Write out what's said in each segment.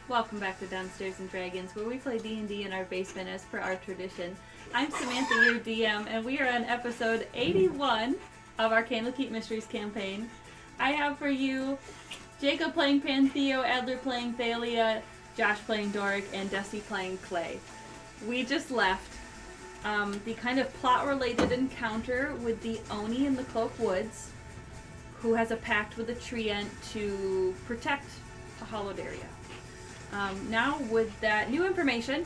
Welcome back to Downstairs and Dragons, where we play D&D in our basement as per our tradition. I'm Samantha, your DM, and we are on episode 81 of our Candlekeep Mysteries campaign. I have for you Jacob playing Pantheo, Adler playing Thalia, Josh playing Doric, and Desi playing Clay. We just left the kind of plot-related encounter with the Oni in the Cloak Woods, who has a pact with the Treant to protect a hollowed area. Now, with that new information,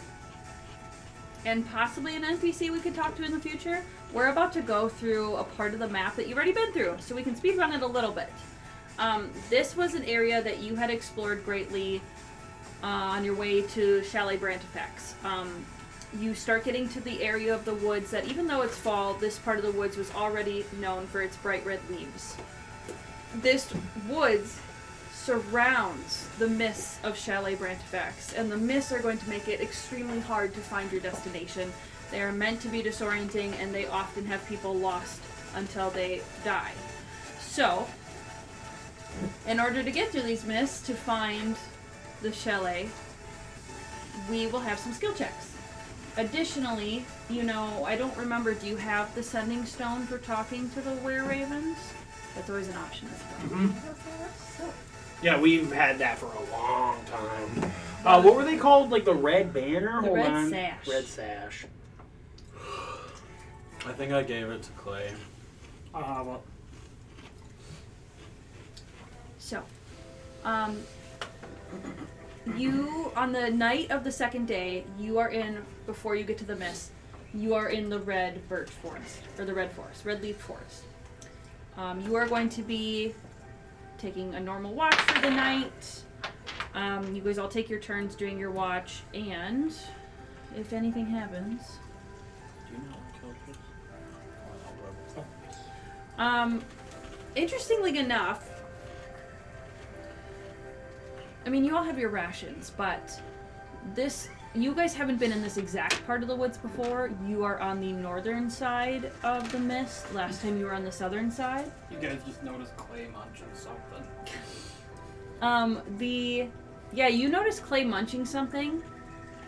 and possibly an NPC we could talk to in the future, we're about to go through a part of the map that you've already been through, so we can speedrun it a little bit. This was an area that you had explored greatly on your way to Chalet Brantifax. You start getting to the area of the woods that, even though it's fall, this part of the woods was already known for its bright red leaves. This woods surrounds the mists of Chalet Brantifax, and the mists are going to make it extremely hard to find your destination. They are meant to be disorienting, and they often have people lost until they die. So, in order to get through these mists to find the chalet, we will have some skill checks. Additionally, I don't remember, do you have the sending stone for talking to the were-ravens? That's always an option as well. Mm-hmm. Yeah, we've had that for a long time. What were they called? Like the red banner? The red sash. Red sash. I think I gave it to Clay. So, you, on the night of the second day, before you get to the mist, you are in the red birch forest, or the red-leaf forest. You are going to be taking a normal watch for the night. You guys all take your turns doing your watch, and if anything happens... Do you know what interestingly enough, I mean, you all have your rations, but you guys haven't been in this exact part of the woods before. You are on the northern side of the mist. Last time you were on the southern side. You guys just noticed Clay munching something. You notice Clay munching something,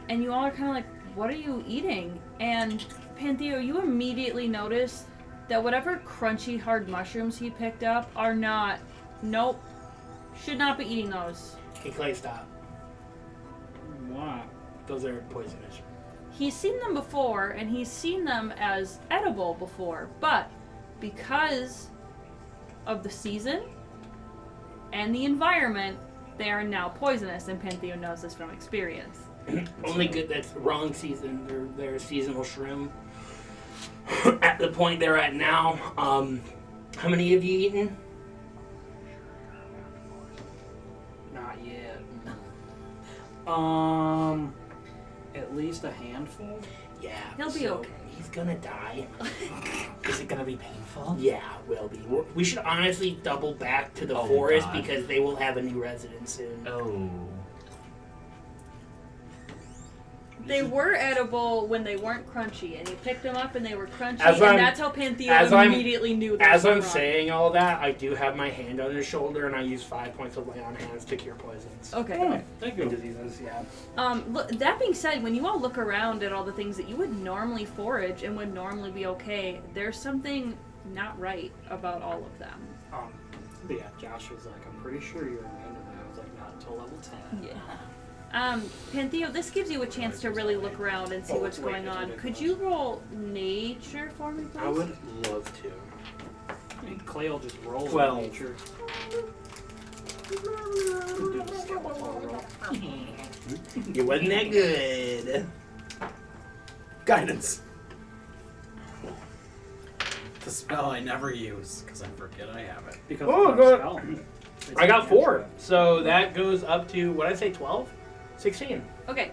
and you all are kind of like, what are you eating? And Pantheo, you immediately notice that whatever crunchy, hard mushrooms he picked up are should not be eating those. Hey, Clay, stop. Why? Those are poisonous. He's seen them before, and he's seen them as edible before, but because of the season and the environment, they are now poisonous, and Pantheo knows this from experience. Only good that's wrong season. They're a seasonal shroom. At the point they're at now, how many have you eaten? Not yet. At least a handful? Yeah. He'll be okay. He's gonna die. Is it gonna be painful? Yeah, it will be. We should honestly double back to the forest God. because they will have a new resident soon. Oh. They were edible when they weren't crunchy, and you picked them up and they were crunchy, As and I'm- that's how Pantheo immediately knew that. As I'm saying all that, I do have my hand on his shoulder, and I use 5 points of lay on hands to cure poisons. Okay. Thank you. Diseases, yeah. Look, that being said, when you all look around at all the things that you would normally forage and would normally be okay, there's something not right about all of them. But yeah, Josh was like, I'm pretty sure you're immune to that. I was like, not until level 10. Yeah. Pantheo, this gives you a chance to really look around and see what's going on. Could you roll nature for me, please? I would love to. I mean, Clay will just roll 12. in nature. Do the skeletal roll. It wasn't that good. Guidance. The spell I never use, because I forget I have it. Because Oh, it's good. not a spell. It's I got a 4, cantrip. so that goes up to, what did I say, 12? 16. Okay.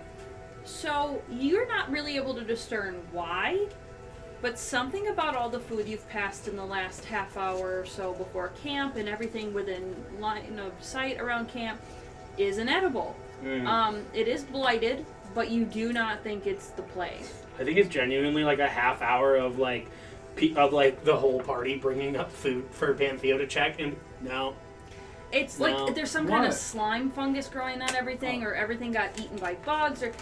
So, you're not really able to discern why, but something about all the food you've passed in the last half hour or so before camp and everything within line of sight around camp is inedible. It is blighted, but you do not think it's the plague. I think it's genuinely like a half hour of the whole party bringing up food for Pantheo to check, and no. It's No. like there's some kind of What? slime fungus growing on everything, or everything got eaten by bugs, or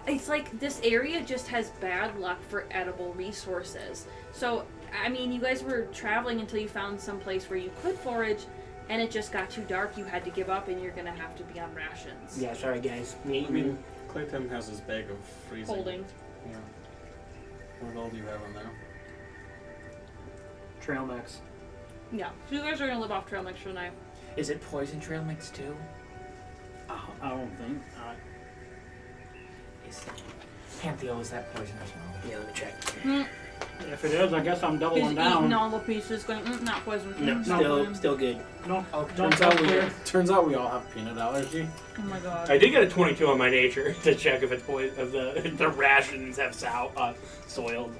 it's like this area just has bad luck for edible resources. So, I mean, you guys were traveling until you found some place where you could forage, and it just got too dark. You had to give up, and you're gonna have to be on rations. Yeah, sorry guys. I mean, Clayton has his bag of freezing. Holding. Yeah. What all do you have in there? Trail mix. Yeah. So you guys are gonna live off trail mix for the night. Is it poison trail mix too? I don't think. Is Pantheo, is that poison as well? Yeah, let me check. If it is, I guess I'm He's doubling down. eating all the pieces, going, not poison. No, not still poison. still good. No, Okay. don't tell clear. Turns out we all have peanut allergy. Oh my god. I did get a 22 on my nature to check if it's if the rations have soiled.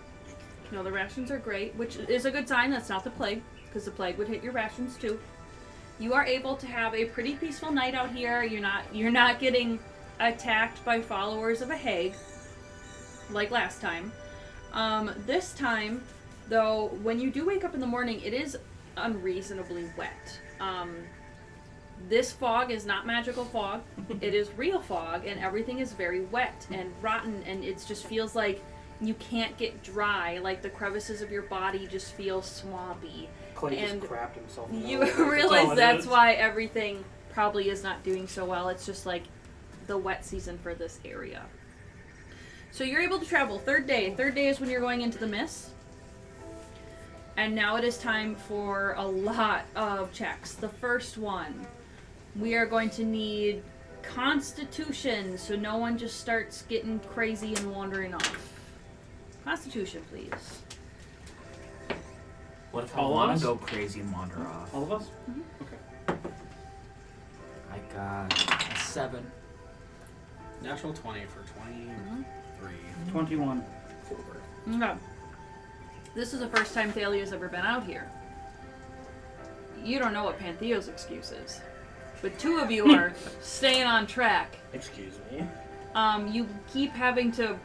No, the rations are great, which is a good sign. That's not the plague, because the plague would hit your rations too. You are able to have a pretty peaceful night out here. You're not getting attacked by followers of a hag like last time. This time, though, when you do wake up in the morning, it is unreasonably wet. This fog is not magical fog. It is real fog, and everything is very wet and rotten, and it just feels like you can't get dry. Like the crevices of your body just feel swampy. Clay And just crapped himself. in the You nose. That's all realize it that's is. why everything probably is not doing so well. It's just like the wet season for this area. So you're able to travel. Third day. Third day is when you're going into the mist. And now it is time for a lot of checks. The first one, we are going to need Constitution, so no one just starts getting crazy and wandering off. Constitution, please. What if I All of want us? to go crazy and wander off? All of us? I got a 7. Natural 20 for 23. 21. Okay. This is the first time Thalia's ever been out here. You don't know what Pantheo's excuse is. But two of you are staying on track. Excuse me. You keep having to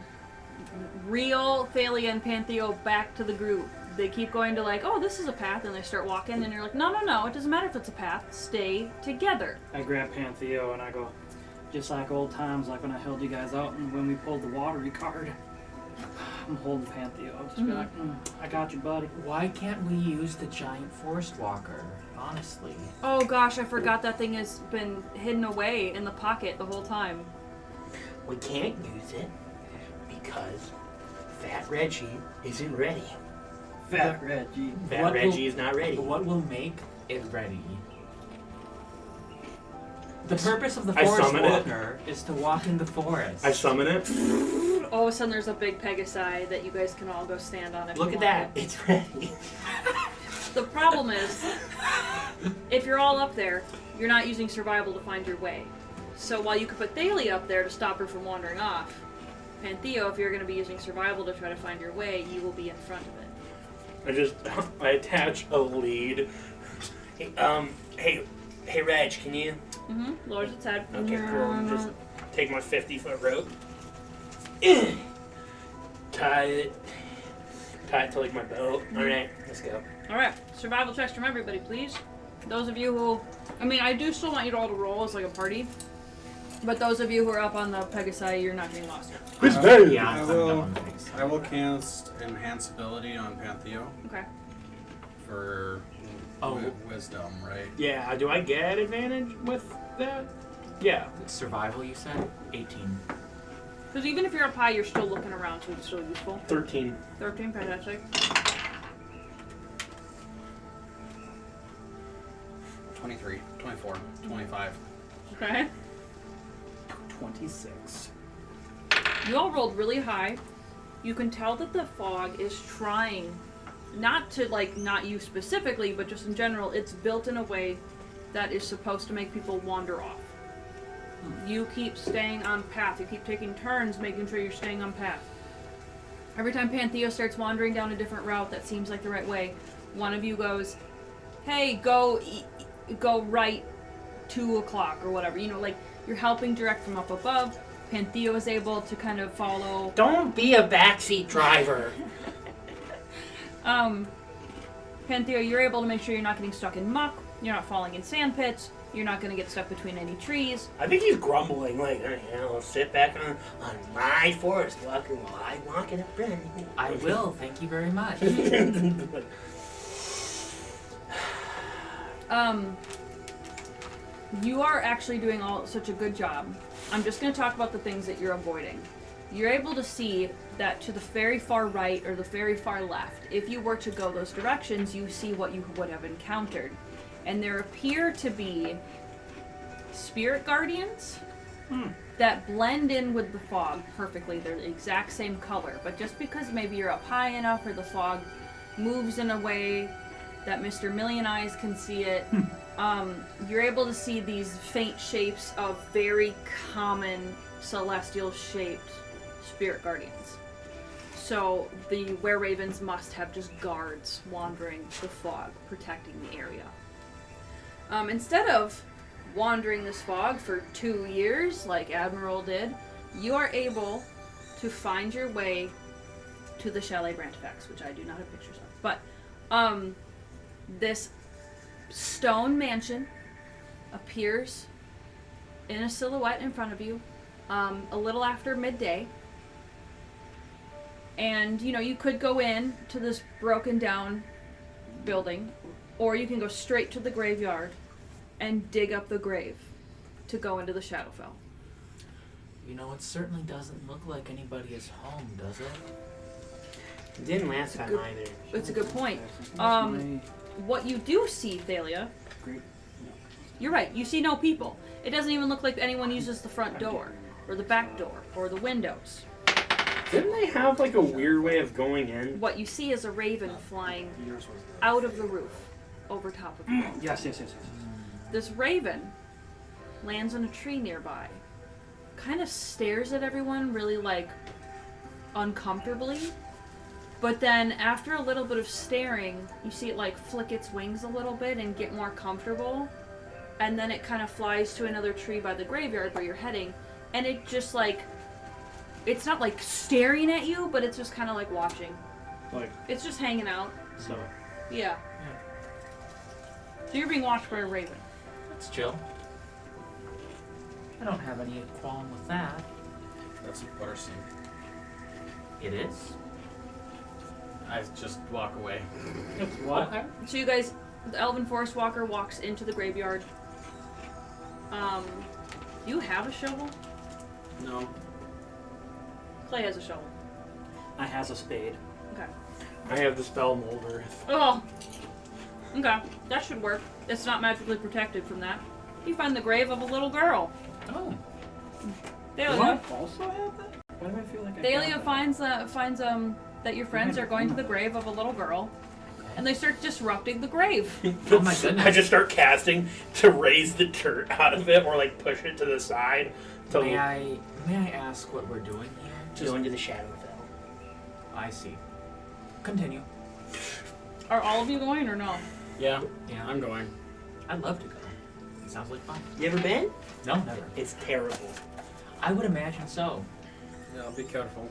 reel Thalia and Pantheo back to the group. They keep going to like, oh, this is a path, and they start walking, and you're like, no, it doesn't matter if it's a path. Stay together. I grab Pantheo and I go, just like old times, like when I held you guys out and when we pulled the watery card. I'm holding Pantheo. I'll just be like, I got you, buddy. Why can't we use the giant forest walker? Honestly. Oh gosh, I forgot that thing has been hidden away in the pocket the whole time. We can't use it because Fat Reggie isn't ready. Fat Reggie. Fat What Reggie will- is not ready. What will make it ready? The purpose of the I forest summon it. walker is to walk in the forest. I summon it. All of a sudden there's a big Pegasi that you guys can all go stand on if Look you at want that. It's ready. The problem is, if you're all up there, you're not using survival to find your way. So while you could put Thalia up there to stop her from wandering off, Pantheo, if you're going to be using survival to try to find your way, you will be in front of it. I attach a lead. Hey, Reg, can you? Lowers its head. Okay, cool. Just take my 50-foot rope. Tie it to like my boat. All right, let's go. Alright, survival checks from everybody, please. Those of you who... I mean, I do still want you to all to roll as like a party. But those of you who are up on the Pegasi, you're not getting lost. Yeah, I I'm will- done with things. I will cast Enhance Ability on Pantheo Okay. for wisdom, right? Yeah, do I get advantage with that? Yeah. Survival, you said? 18. Because even if you're up high, you're still looking around, so it's still useful. 13. 13, fantastic. 23, 24, 25. Okay. 26. You all rolled really high. You can tell that the fog is trying, not to like not you specifically, but just in general, it's built in a way that is supposed to make people wander off. You keep staying on path. You keep taking turns making sure you're staying on path. Every time Pantheo starts wandering down a different route that seems like the right way, one of you goes, hey, go right 2 o'clock or whatever. You know, like you're helping direct from up above. Pantheo is able to kind of follow. Don't be a backseat driver. Pantheo, you're able to make sure you're not getting stuck in muck, you're not falling in sand pits, You're not going to get stuck between any trees. I think he's grumbling, like, I'll sit back on my forest walker while I walk in a friend. I will, thank you very much. You are actually doing such a good job. I'm just going to talk about the things that you're avoiding. You're able to see that to the very far right or the very far left, if you were to go those directions, you see what you would have encountered. And there appear to be spirit guardians that blend in with the fog perfectly. They're the exact same color, but just because maybe you're up high enough or the fog moves in a way that Mr. Million Eyes can see it, you're able to see these faint shapes of very common celestial-shaped spirit guardians. So the were-ravens must have just guards wandering the fog, protecting the area. Instead of wandering this fog for 2 years, like Admiral did, you are able to find your way to the Chalet Brantifax, which I do not have pictures of. But this stone mansion appears in a silhouette in front of you a little after midday. And, you could go in to this broken down building, or you can go straight to the graveyard and dig up the grave to go into the Shadowfell. It certainly doesn't look like anybody is home, does it? It didn't last time either. It's a good point. What you do see, Thalia, you're right, you see no people. It doesn't even look like anyone uses the front door, or the back door, or the windows. Didn't they have like a weird way of going in? What you see is a raven flying out of the roof, over top of you. Yes. This raven lands on a tree nearby, kind of stares at everyone really uncomfortably, but then after a little bit of staring, you see it flick its wings a little bit and get more comfortable, and then it kind of flies to another tree by the graveyard where you're heading, and it just it's not staring at you, but it's just kind of watching. It's just hanging out. So. Yeah. So you're being watched by a raven. That's chill. I don't have any qualm with that. That's a person. It is? I just walk away. What? Okay. So you guys, the Elven Forest Walker walks into the graveyard. You have a shovel? No. Clay has a shovel. I has a spade. Okay. I have the spell molder. Oh! Okay, that should work. It's not magically protected from that. You find the grave of a little girl. Oh. Thalia. Also have that? Why do I feel like I Thalia have finds that your friends are going to the grave of a little girl, and they start disrupting the grave. Oh my goodness. I just start casting to raise the dirt out of it, or push it to the side. May I ask what we're doing here? Just go into the Shadowfell. I see. Continue. Are all of you going or no? Yeah. Yeah. I'm going. I'd love to go. It sounds like fun. You ever been? No, never. It's terrible. I would imagine so. Yeah, be careful.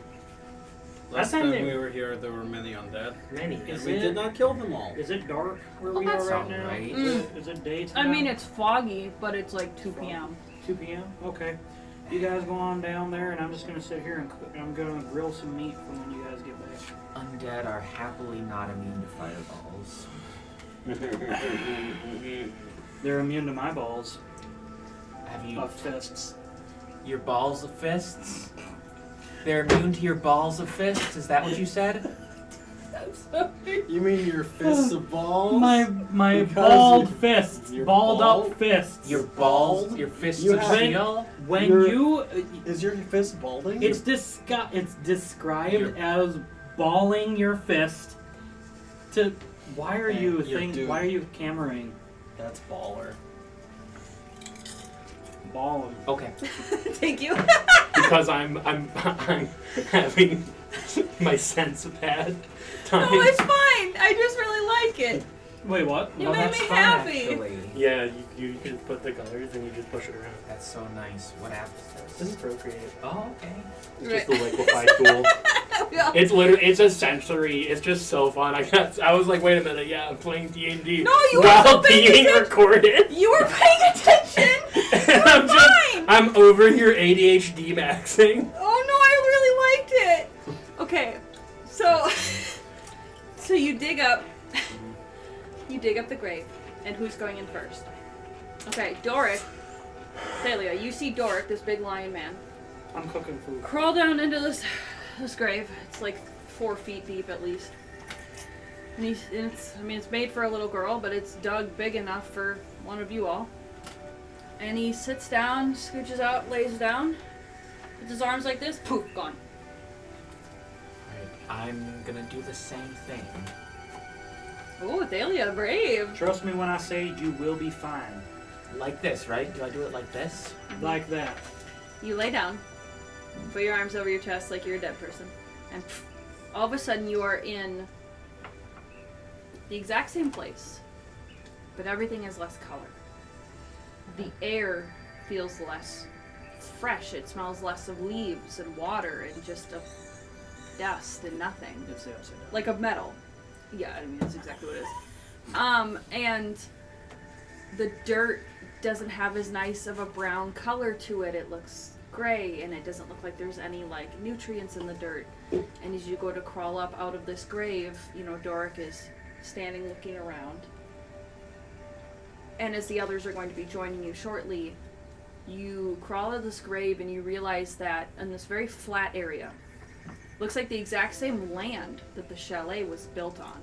Last Last time time we were here, there were many undead. Many. And we did not kill them all. Is it dark where we that's are right all now? right. Is it daytime? I mean, it's foggy, but it's 2 p.m. 2 p.m.? Okay. You guys go on down there, and I'm just going to sit here and cook. I'm going to grill some meat for when you guys get back. Undead are happily not immune to fireballs. They're immune to my balls Have you... of fists. Your balls of fists? They're immune to your balls of fists? Is that what you said? You mean your fists of balls? My Because bald you- fists. your Balled bald- up fists. Your balls? Your fists You of have- steel? When Your- you... Is your fist balding? It's described Your- as balling your fist to... Why are you You're Why are you cameraing? That's baller. Ball 'em. Okay. Thank you. Because I'm having my sense bad time. No, it's fine. I just really like it. Wait, what? You Well, made that's me fun, happy. actually. Yeah, you just put the colors and you just push it around. That's so nice. What app is This this? is Procreate. Oh, okay. It's just the liquefy tool. It's literally, it's a sensory. It's just so fun. I was like, wait a minute, yeah, I'm playing D&D. No, you were while so paying being attention. recorded. You were paying attention. I'm fine. I'm over here ADHD maxing. Oh no, I really liked it. Okay, so you dig up the grave, and who's going in first? Okay, Doric, Thalia, you see Doric, this big lion man, I'm cooking food. crawl down into this grave. It's like 4 feet deep at least, and it's made for a little girl, but it's dug big enough for one of you all. And he sits down, scooches out, lays down, with his arms like this, poof, gone. Alright, I'm gonna do the same thing. Oh, Thalia, brave. Trust me when I say you will be fine. Like this, right? Do I do it like this? Like that. You lay down, put your arms over your chest like you're a dead person, and all of a sudden you are in the exact same place, but everything is less color. The air feels less fresh. It smells less of leaves and water and just of dust and nothing. It's the upside down. Like of metal. Yeah, I mean, that's exactly what it is. And the dirt doesn't have as nice of a brown color to it. It looks gray, and it doesn't look like there's any, like, nutrients in the dirt. And as you go to crawl up out of this grave, you know, Doric is standing looking around. And as the others are going to be joining you shortly, you crawl out of this grave and you realize that in this very flat area, looks like the exact same land that the chalet was built on,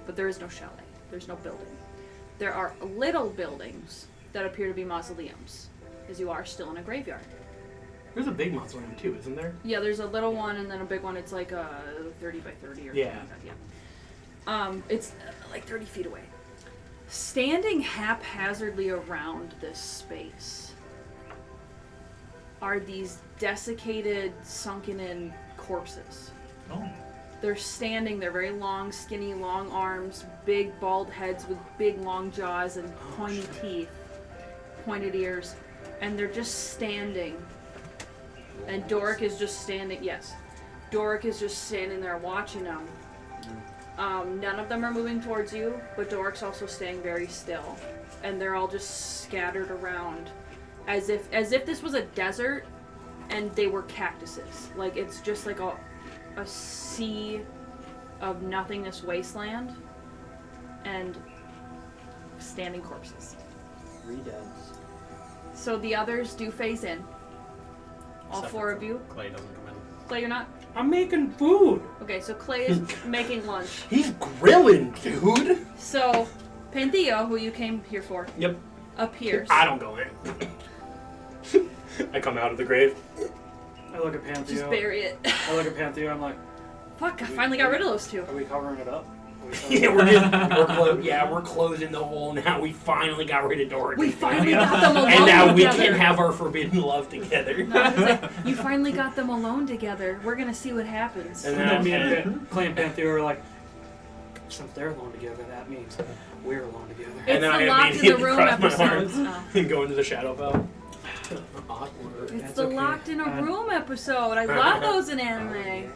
but there is no chalet. There's no building. There are little buildings that appear to be mausoleums, as you are still in a graveyard. There's a big mausoleum too, isn't there? Yeah, there's a little one and then a big one. It's like 30 by 30 or Yeah. something like that. Yeah. It's like 30 feet away. Standing haphazardly around this space are these desiccated, sunken-in corpses. Oh. They're standing, they're very long, skinny, long arms, big bald heads with big long jaws and pointy teeth, pointed ears, and they're just standing. And Doric is just standing, yes. Doric is just standing there watching them. None of them are moving towards you, but Doric's also staying very still. And they're all just scattered around as if this was a desert and they were cactuses. Like, it's just like a sea of nothingness wasteland and standing corpses. 3 deaths. So the others do phase in. All Except 4 of you. Clay doesn't come in. Clay, you're not? I'm making food. Okay, so Clay is making lunch. He's grilling, dude. So Panthea, who you came here for, Yep. appears. I don't go in. I come out of the grave. I look at Panthea. Just bury it. I look at Panthea. I'm like, Fuck, I finally got rid of those 2. are we covering it up? Yeah, we're closing the hole now. We finally got rid of Doric. We finally got them alone And now we together. can have our forbidden love together. No, I was like, you finally got them alone together. We're gonna see what happens. And And then me then, and Clay and Panthea were like, since they're alone together, that means we're alone together. It's and then the I locked in the immediately room cross my episodes. arms Oh. and go into the Shadowfell. Awkward. It's That's the okay. locked in a room episode. I love those in anime.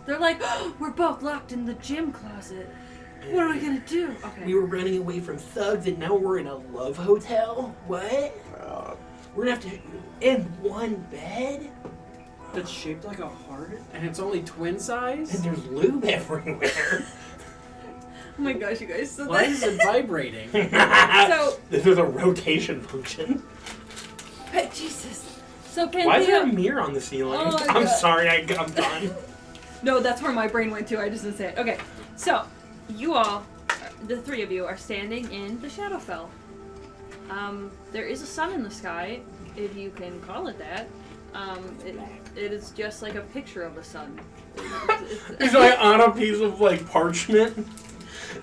They're like, oh, we're both locked in the gym closet. What are we gonna do? Okay. We were running away from thugs and now we're in a love hotel? What? We're gonna have to in one bed? That's shaped like a heart. And it's only twin size? And there's lube everywhere. Oh my gosh, you guys. So Why that- is it vibrating? So, This is a rotation function. but Jesus. So Why is there a Panthea. mirror on the ceiling? Oh my I'm God. sorry, I'm done. No, that's where my brain went to. I just didn't say it. Okay, so you all, the 3 of you, are standing in the Shadowfell. There is a sun in the sky, if you can call it that. It is just like a picture of the sun. It's like on a piece of like parchment.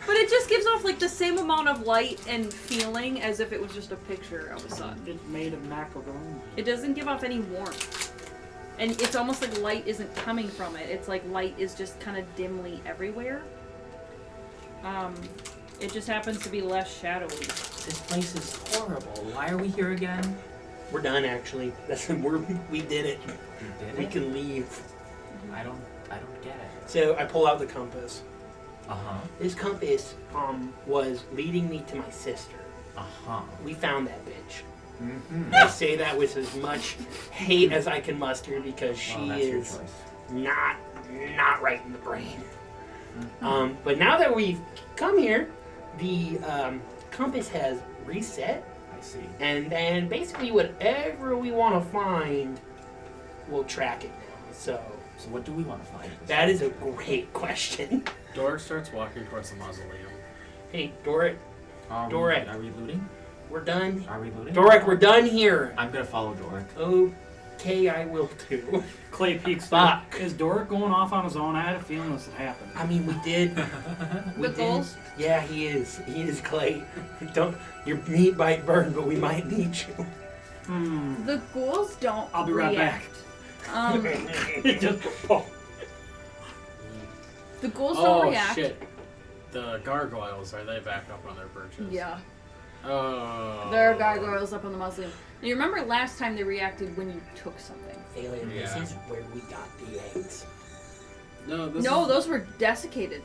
But it just gives off like the same amount of light and feeling as if it was just a picture of a sun. It's made of macaroni. It doesn't give off any warmth. And it's almost like light isn't coming from it. It's like light is just kind of dimly everywhere. It just happens to be less shadowy. This place is horrible. Why are we here again? We're done, actually. We did it. We did We it? can leave. I don't get it. So I pull out the compass. Uh-huh. This compass was leading me to my sister. Uh-huh. We found that bitch. Mm-hmm. I say that with as much hate as I can muster because she Well, that's your is choice. not right in the brain. But now that we've come here, the compass has reset, I see. and then basically whatever we want to find, we'll track it now. So So what do we want to find? that is a great question. Dork starts walking towards the mausoleum. Hey, Doric, Doric. Are we looting? we're done. Are we looting? Doric, we're done here. I'm gonna follow Doric. Okay, I will too. Clay peeks. Fuck. Is Doric going off on his own? I had a feeling this had happened. I mean, we did. The goals? Yeah, he is. He is Clay. Don't your meat might burn, but we might need you. The ghouls don't I'll be right back. react. Just, oh. The ghouls don't Oh react. shit! The gargoyles, are they back up on their perches? Yeah. Oh. There are gargoyles up on the mausoleum. Now, you remember last time they reacted when you took something? Failure. Yeah. This is where we got the eggs. No, this No, is... those were desiccated.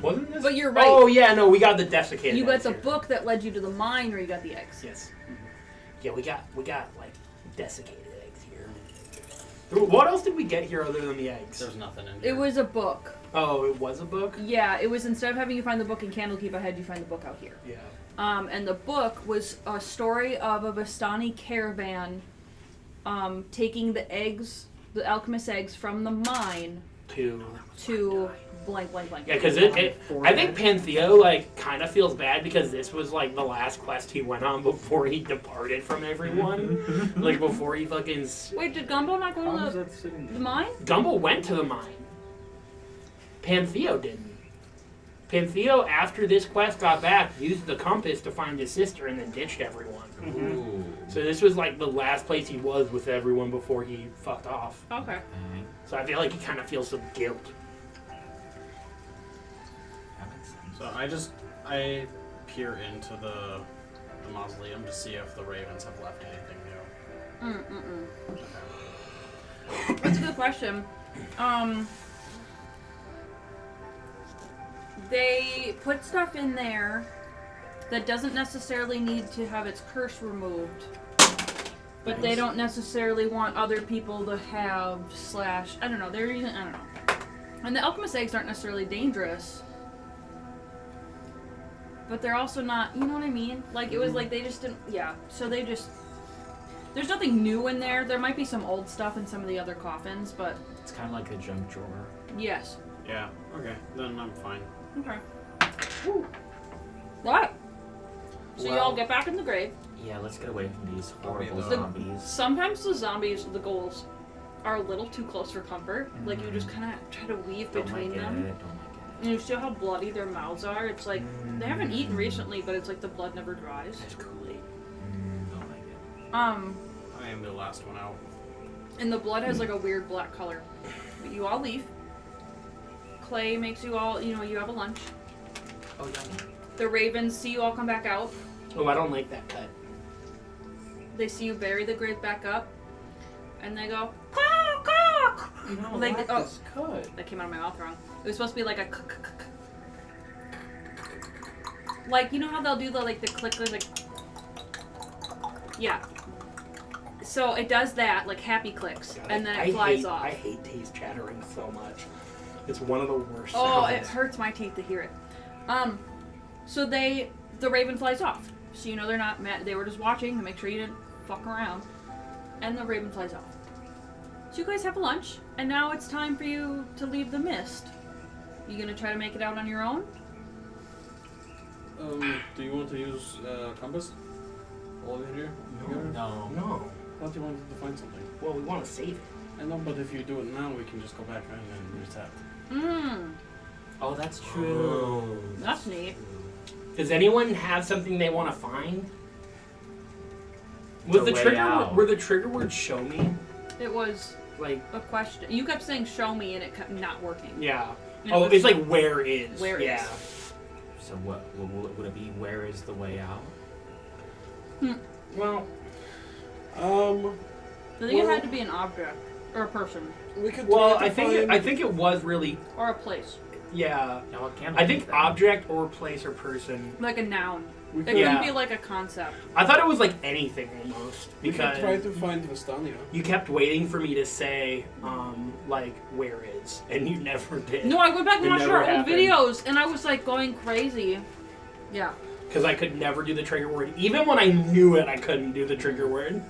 Wasn't this? But you're right. Oh yeah, no, we got the desiccated. You got eggs the here. book that led you to the mine where you got the eggs. Yes. Yeah, we got like desiccated eggs here. What else did we get here other than the eggs? There's nothing in here. It was a book. Oh, it was a book. Yeah, it was instead of having you find the book in Candlekeep, I had you find the book out here. Yeah. And the book was a story of a Vistani caravan taking the eggs, the alchemist eggs, from the mine to blank, blank, blank. Yeah, because I think Pantheo like kind of feels bad because this was like the last quest he went on before he departed from everyone. Like before he fucking. Wait, did Gumbo not go How to is that sitting the there? mine? Gumbo went to the mine. Pantheo didn't. Pantheo, after this quest got back, used the compass to find his sister and then ditched everyone. Ooh. So this was like the last place he was with everyone before he fucked off. Okay. So I feel like he kind of feels some guilt. That makes sense. So I peer into the mausoleum to see if the ravens have left anything new. Okay. That's a good question. They put stuff in there that doesn't necessarily need to have its curse removed. But they don't necessarily want other people to have / I don't know, they're using, I don't know. And the alchemist eggs aren't necessarily dangerous. But they're also not, you know what I mean? Like, it was like they just didn't, yeah. So they just, there's nothing new in there. There might be some old stuff in some of the other coffins, but It's kind of like a junk drawer. yes. Yeah. Okay. Then I'm fine. Okay. What? So you all Well- get back in the grave. Yeah, let's get away from these horrible The- zombies. Sometimes the zombies, the ghouls, are a little too close for comfort. Like you just kind of try to weave Don't between like them. it. Don't like And you see how bloody their mouths are. It's like they haven't eaten recently, but it's like the blood never dries. That's Kool-Aid. it. Don't like it. I am the last one out. And the blood has like a weird black color. But you all leave. Clay makes you all, you know, you have a lunch. Oh, yeah. The ravens see you all come back out. Oh, I don't like that cut. They see you bury the grave back up. And they go, caw, caw. You know, Like, like oh. this cut. That came out of my mouth wrong. It was supposed to be like a like, you know how they'll do the like the click like yeah. So it does that like happy clicks God, and then I it flies hate, off. I hate taste chattering so much. It's one of the worst Oh, sounds. it hurts my teeth to hear it. So the raven flies off. So you know they're not mad. They were just watching to make sure you didn't fuck around. And the raven flies off. So you guys have lunch, and now it's time for you to leave the mist. You gonna try to make it out on your own? Do you want to use compass? All of you here? Together? No. No. I thought you wanted to find something. Well, we want to save it. I know, but if you do it now, we can just go back in and reset. Oh, that's true. That's neat. Does anyone have something they want to find? The Was the way trigger out. were the trigger words show me? It was Like, a question. You kept saying "show me" and it kept not working. yeah. And it Oh, was it's like where is? Where yeah. is. So what would it be? Where is the way out? Well, I think it had to be an object or a person we could. well, try I to think find- I think it was really or a place, yeah. No, it can't. I think object or place or person. like a noun. we It could, Yeah. couldn't be like a concept. I thought it was like anything almost we could because try to find Vistania. you kept waiting for me to say like where is, and you never did. No, I went back and It watched never our old happened. videos, and I was like going crazy. Yeah. Because I could never do the trigger word, even when I knew it. I couldn't do the trigger word.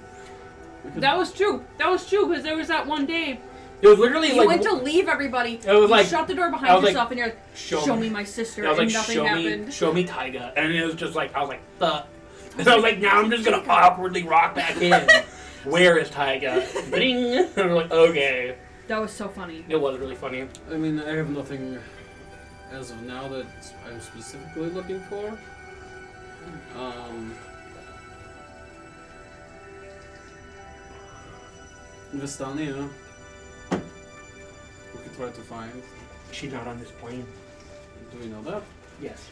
That was true. That was true because there was that one day It was literally you like went to leave everybody. It was you like- shut the door I behind was like, yourself, and you're like, "Show me my sister," I was and like, nothing happened. show me Taiga, and it was just like I was like, fuck. And I was like, now I'm just gonna awkwardly rock back in. Where is Taiga? Bing. And I'm like, okay. That was so funny. It was really funny. I mean, I have nothing as of now that I'm specifically looking for. Vistania. We could try to find. She's not on this plane. Do we know that? Yes.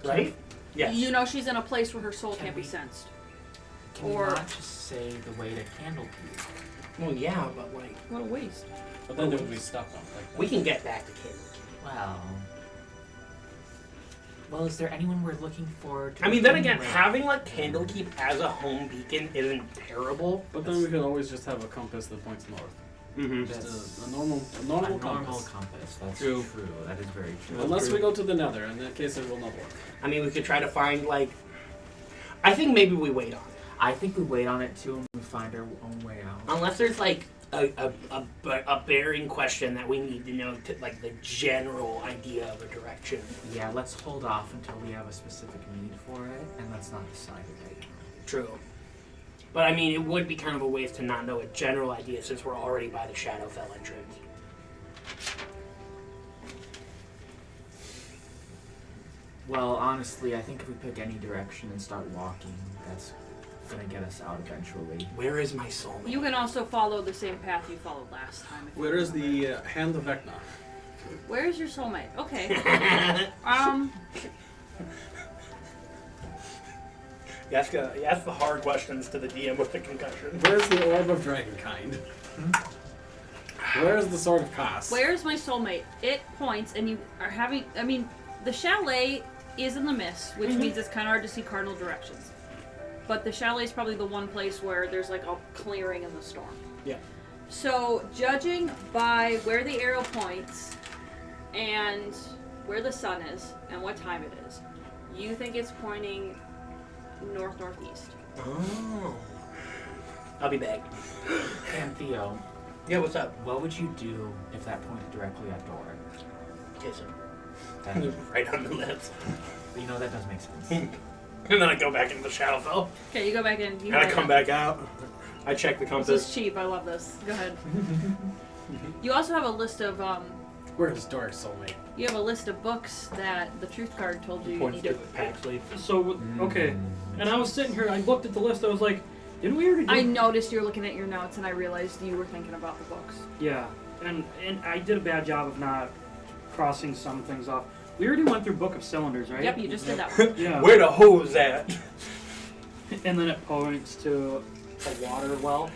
Right? Yes. You know she's in a place where her soul Can can't be we- sensed. Can you or- not just say the way to Candlekeep? Well, yeah, but like, What a waste. But then there would be stuck up like that. we can get back to Candlekeep. Well, is there anyone we're looking for? To I mean, then begin again, with? having like Candlekeep as a home beacon isn't terrible. But then we could always just have a compass that points north. Mm-hmm. Just That's a normal a normal compass. compass. That's True. true. That is very true. Unless we go to the Nether, in that case it will not work. I mean, we could try to find like. I think maybe we wait on it. I think we wait on it too and we find our own way out. Unless there's like a bearing question that we need to know, to, like the general idea of a direction. Yeah, let's hold off until we have a specific need for it, and let's not decide it right now. True. But I mean, it would be kind of a waste to not know a general idea since we're already by the Shadowfell entrance. Well, honestly, I think if we pick any direction and start walking, that's gonna get us out eventually. Where is my soulmate? You can also follow the same path you followed last time. if you Where is remember. the Hand of Vecna? Where is your soulmate? Okay. You ask the hard questions to the DM with the concussion. Where's the Orb of Dragonkind? Where is the Sword of Kos? Where's my soulmate? It points, and you are having. I mean, the chalet is in the mist, which means it's kind of hard to see cardinal directions. But the chalet is probably the one place where there's like a clearing in the storm. Yeah. So, judging by where the arrow points and where the sun is and what time it is, you think it's pointing north-northeast. Oh. I'll be back. And Theo, Yeah, what's up? what would you do if that pointed directly at Dora? Kiss him. That, Right on the lips. you know, that does make sense. And then I go back into the Shadowfell. Okay, you go back in. You And I come back out. I check the This compass. is cheap. I love this. Go ahead. You also have a list of Where's Doric's soulmate? you have a list of books that the truth card told you you Points need to to. Paxley. So, okay. And I was sitting here, I looked at the list, I was like, didn't we already do I noticed you were looking at your notes, and I realized you were thinking about the books. Yeah, and I did a bad job of not crossing some things off. We already went through Book of Cylinders, right? Yep, you just did that one. Yeah. Where the hose at? And then it points to a water well.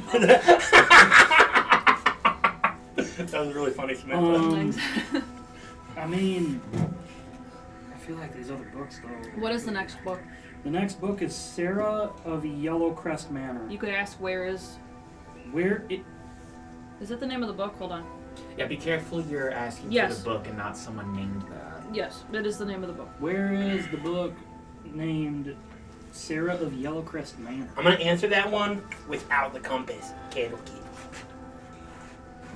That was really funny, Samantha. Thanks. I mean, I feel like these other books, though. What is the next book? The next book is Sarah of Yellowcrest Manor. You could ask where is. Where it? Is that the name of the book? Hold on. Yeah, be careful you're asking for Yes. the book and not someone named that. Yes, that is the name of the book. Where is the book named Sarah of Yellowcrest Manor? I'm gonna answer that one without the compass. Candlekeep.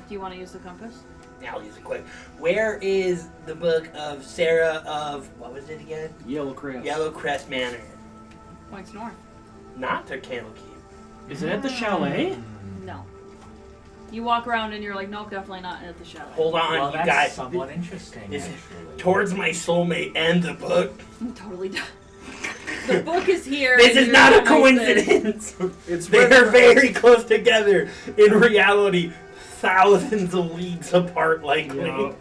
Do you want to use the compass? I'll use it quick. Where is the book of Sarah of what was it again? Yellowcrest. Yellowcrest Manor. Points north. Not to Candlekeep. Is it at the chalet? No. You walk around and you're like, nope, definitely not at the chalet. Hold on, Well, you that's guys. somewhat interesting, Is it actually. towards my soulmate and the book. I'm totally done. The book is here. This and is you're not a not nice there. coincidence. It's They are very close together. In reality, thousands of leagues apart, likely. Yeah.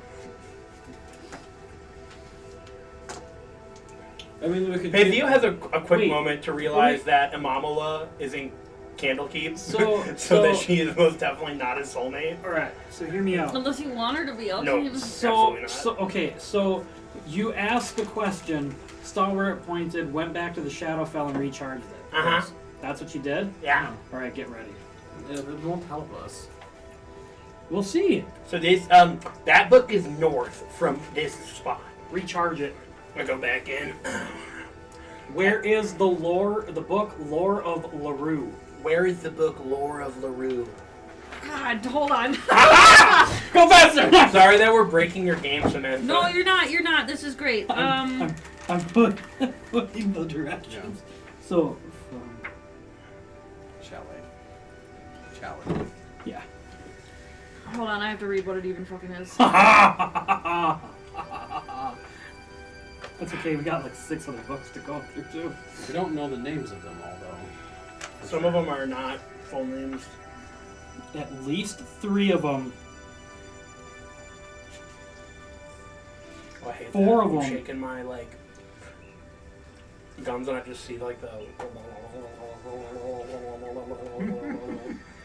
I mean, we could. Pantheo has a quick Wait. moment to realize that Amamala is in Candlekeep, So that she is most definitely not his soulmate. All right. So hear me out. Unless you want her to be. No. Okay. Absolutely not. So you asked a question, saw where it pointed, went back to the Shadowfell and recharged it. Uh-huh. That's what you did? Yeah. All right, get ready. It won't help us. We'll see. So this that book is north from this spot. Recharge it. I go back in. Where is the book Lore of LaRue? Where is the book Lore of LaRue? God, hold on. Go faster! Sorry that we're breaking your game, Samantha. No, you're not. You're not. This is great. I'm putting the directions. So, from... Chalet. Yeah. Hold on. I have to read what it even fucking is. That's okay, we got like 6 other books to go through too. We don't know the names of them all, though. Some of them are not full names. At least 3 of them. Oh, I hate 4 that. of I'm them. shaking my gums and I just see the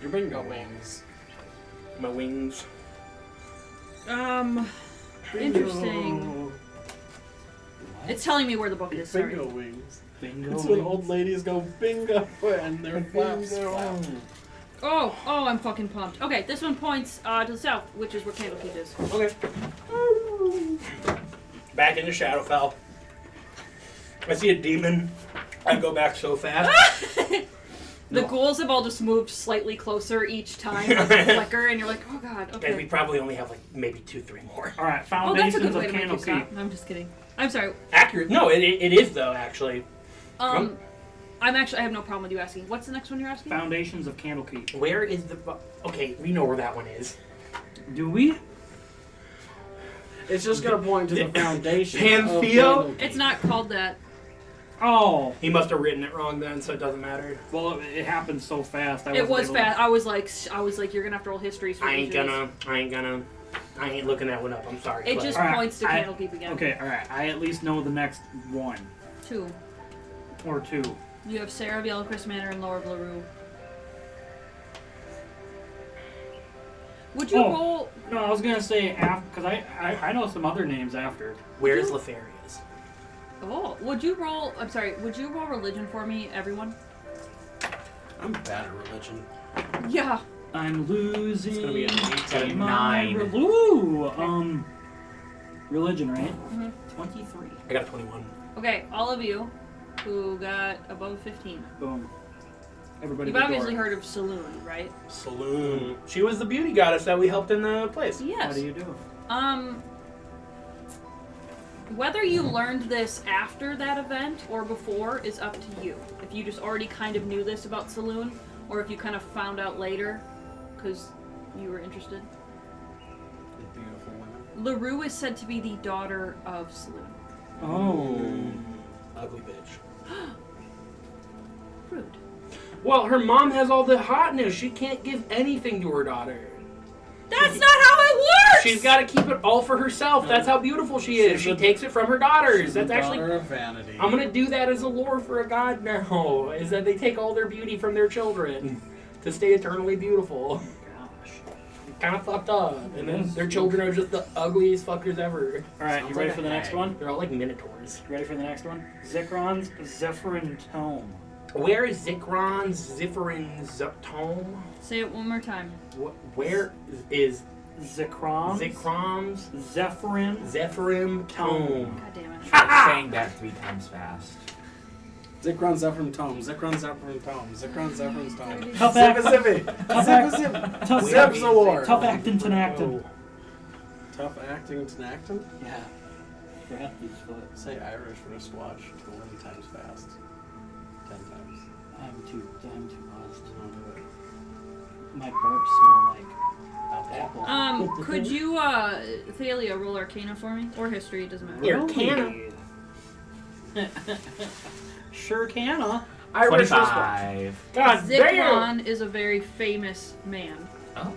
Your bingo wings. my wings. Interesting. It's telling me where the book is. Sorry. Bingo wings. Bingo. It's when old ladies go bingo and their flaps flap. Oh, I'm fucking pumped. Okay, this one points to the south, which is where Candlekeep is. Okay. Back into Shadowfell. I see a demon. I go back so fast. The ghouls have all just moved slightly closer each time, like a flicker, and you're like, oh god, And we okay. probably only have maybe 2-3 more. Alright, Oh, that's a Foundations good of way to make it stop. Candlekeep. I'm just kidding. I'm sorry. Accurate. No, it is though, actually. I have no problem with you asking. What's the next one you're asking? Foundations of Candlekeep. Where is the... Okay, we know where that one is. Do we? It's just gonna point to the foundation. Pantheo? of It's not called that. Oh, He must have written it wrong then, so it doesn't matter. well, it happened so fast. It was fast. I was like, you're gonna have to roll histories for I ain't injuries. I ain't looking that one up. I'm sorry. It but- just Alright, points to I- Candlekeep again. Okay, alright. I at least know the next one. 2. Or 2. You have Sarah of Yellowcrest Manor and Lower of LaRue. Would you Oh. roll? No, I was gonna say after, because I know some other names after. Where is Lefarius? Oh, would you roll? I'm sorry. Would you roll religion for me, everyone? I'm bad at religion. Yeah. I'm losing. It's gonna be an 18. my 9. Ooh, religion, right? Mhm. 23. I got a 21. Okay, all of you who got above 15. Boom. Everybody. You've but obviously Dora. heard of Saloon, right? Saloon. She was the beauty goddess that we helped in the place. How Yes. do you do? Whether you learned this after that event or before is up to you. If you just already kind of knew this about Saloon, or if you kind of found out later because you were interested. Beautiful women. LaRue is said to be the daughter of Saloon. Oh. Ugly bitch. Rude. Well, her mom has all the hotness. She can't give anything to her daughter. That's not how it works! She's got to keep it all for herself. That's how beautiful she is. She's She a- takes it from her daughters. She's That's the actually... daughter of vanity. I'm going to do that as a lore for a god now, is that they take all their beauty from their children to stay eternally beautiful. Gosh. Kind of fucked up. And then their children are just the ugliest fuckers ever. Alright, you Sounds ready like for a the next hag. one? They're all like minotaurs. You ready for the next one? Zikron's Zephyrin Tome. Where is Zikron's Ziphirin's tome? Say it one more time. Where is Zikron's Zikrom's Zephyrin Zephyrim tome? God damn it. Try saying that 3 times fast. Zikron Zephyrin Tome. Zikron Zephyrin Tome. Zikron Zephyrin's Tome. Tough act. Tough Tough Zepzalor. Tough acting to acting. Tough acting to acting? Yeah. Forgot these foot. Say Irish wristwatch 20 times fast. 10 times. I'm too lost. I'll do it. My burps smell like apple. Could you, Thalia, roll Arcana for me? Or History, it doesn't matter. Here, Arcana. Sure canna. Irish wristwatch. 25. God damn! Zikron is a very famous man. Oh.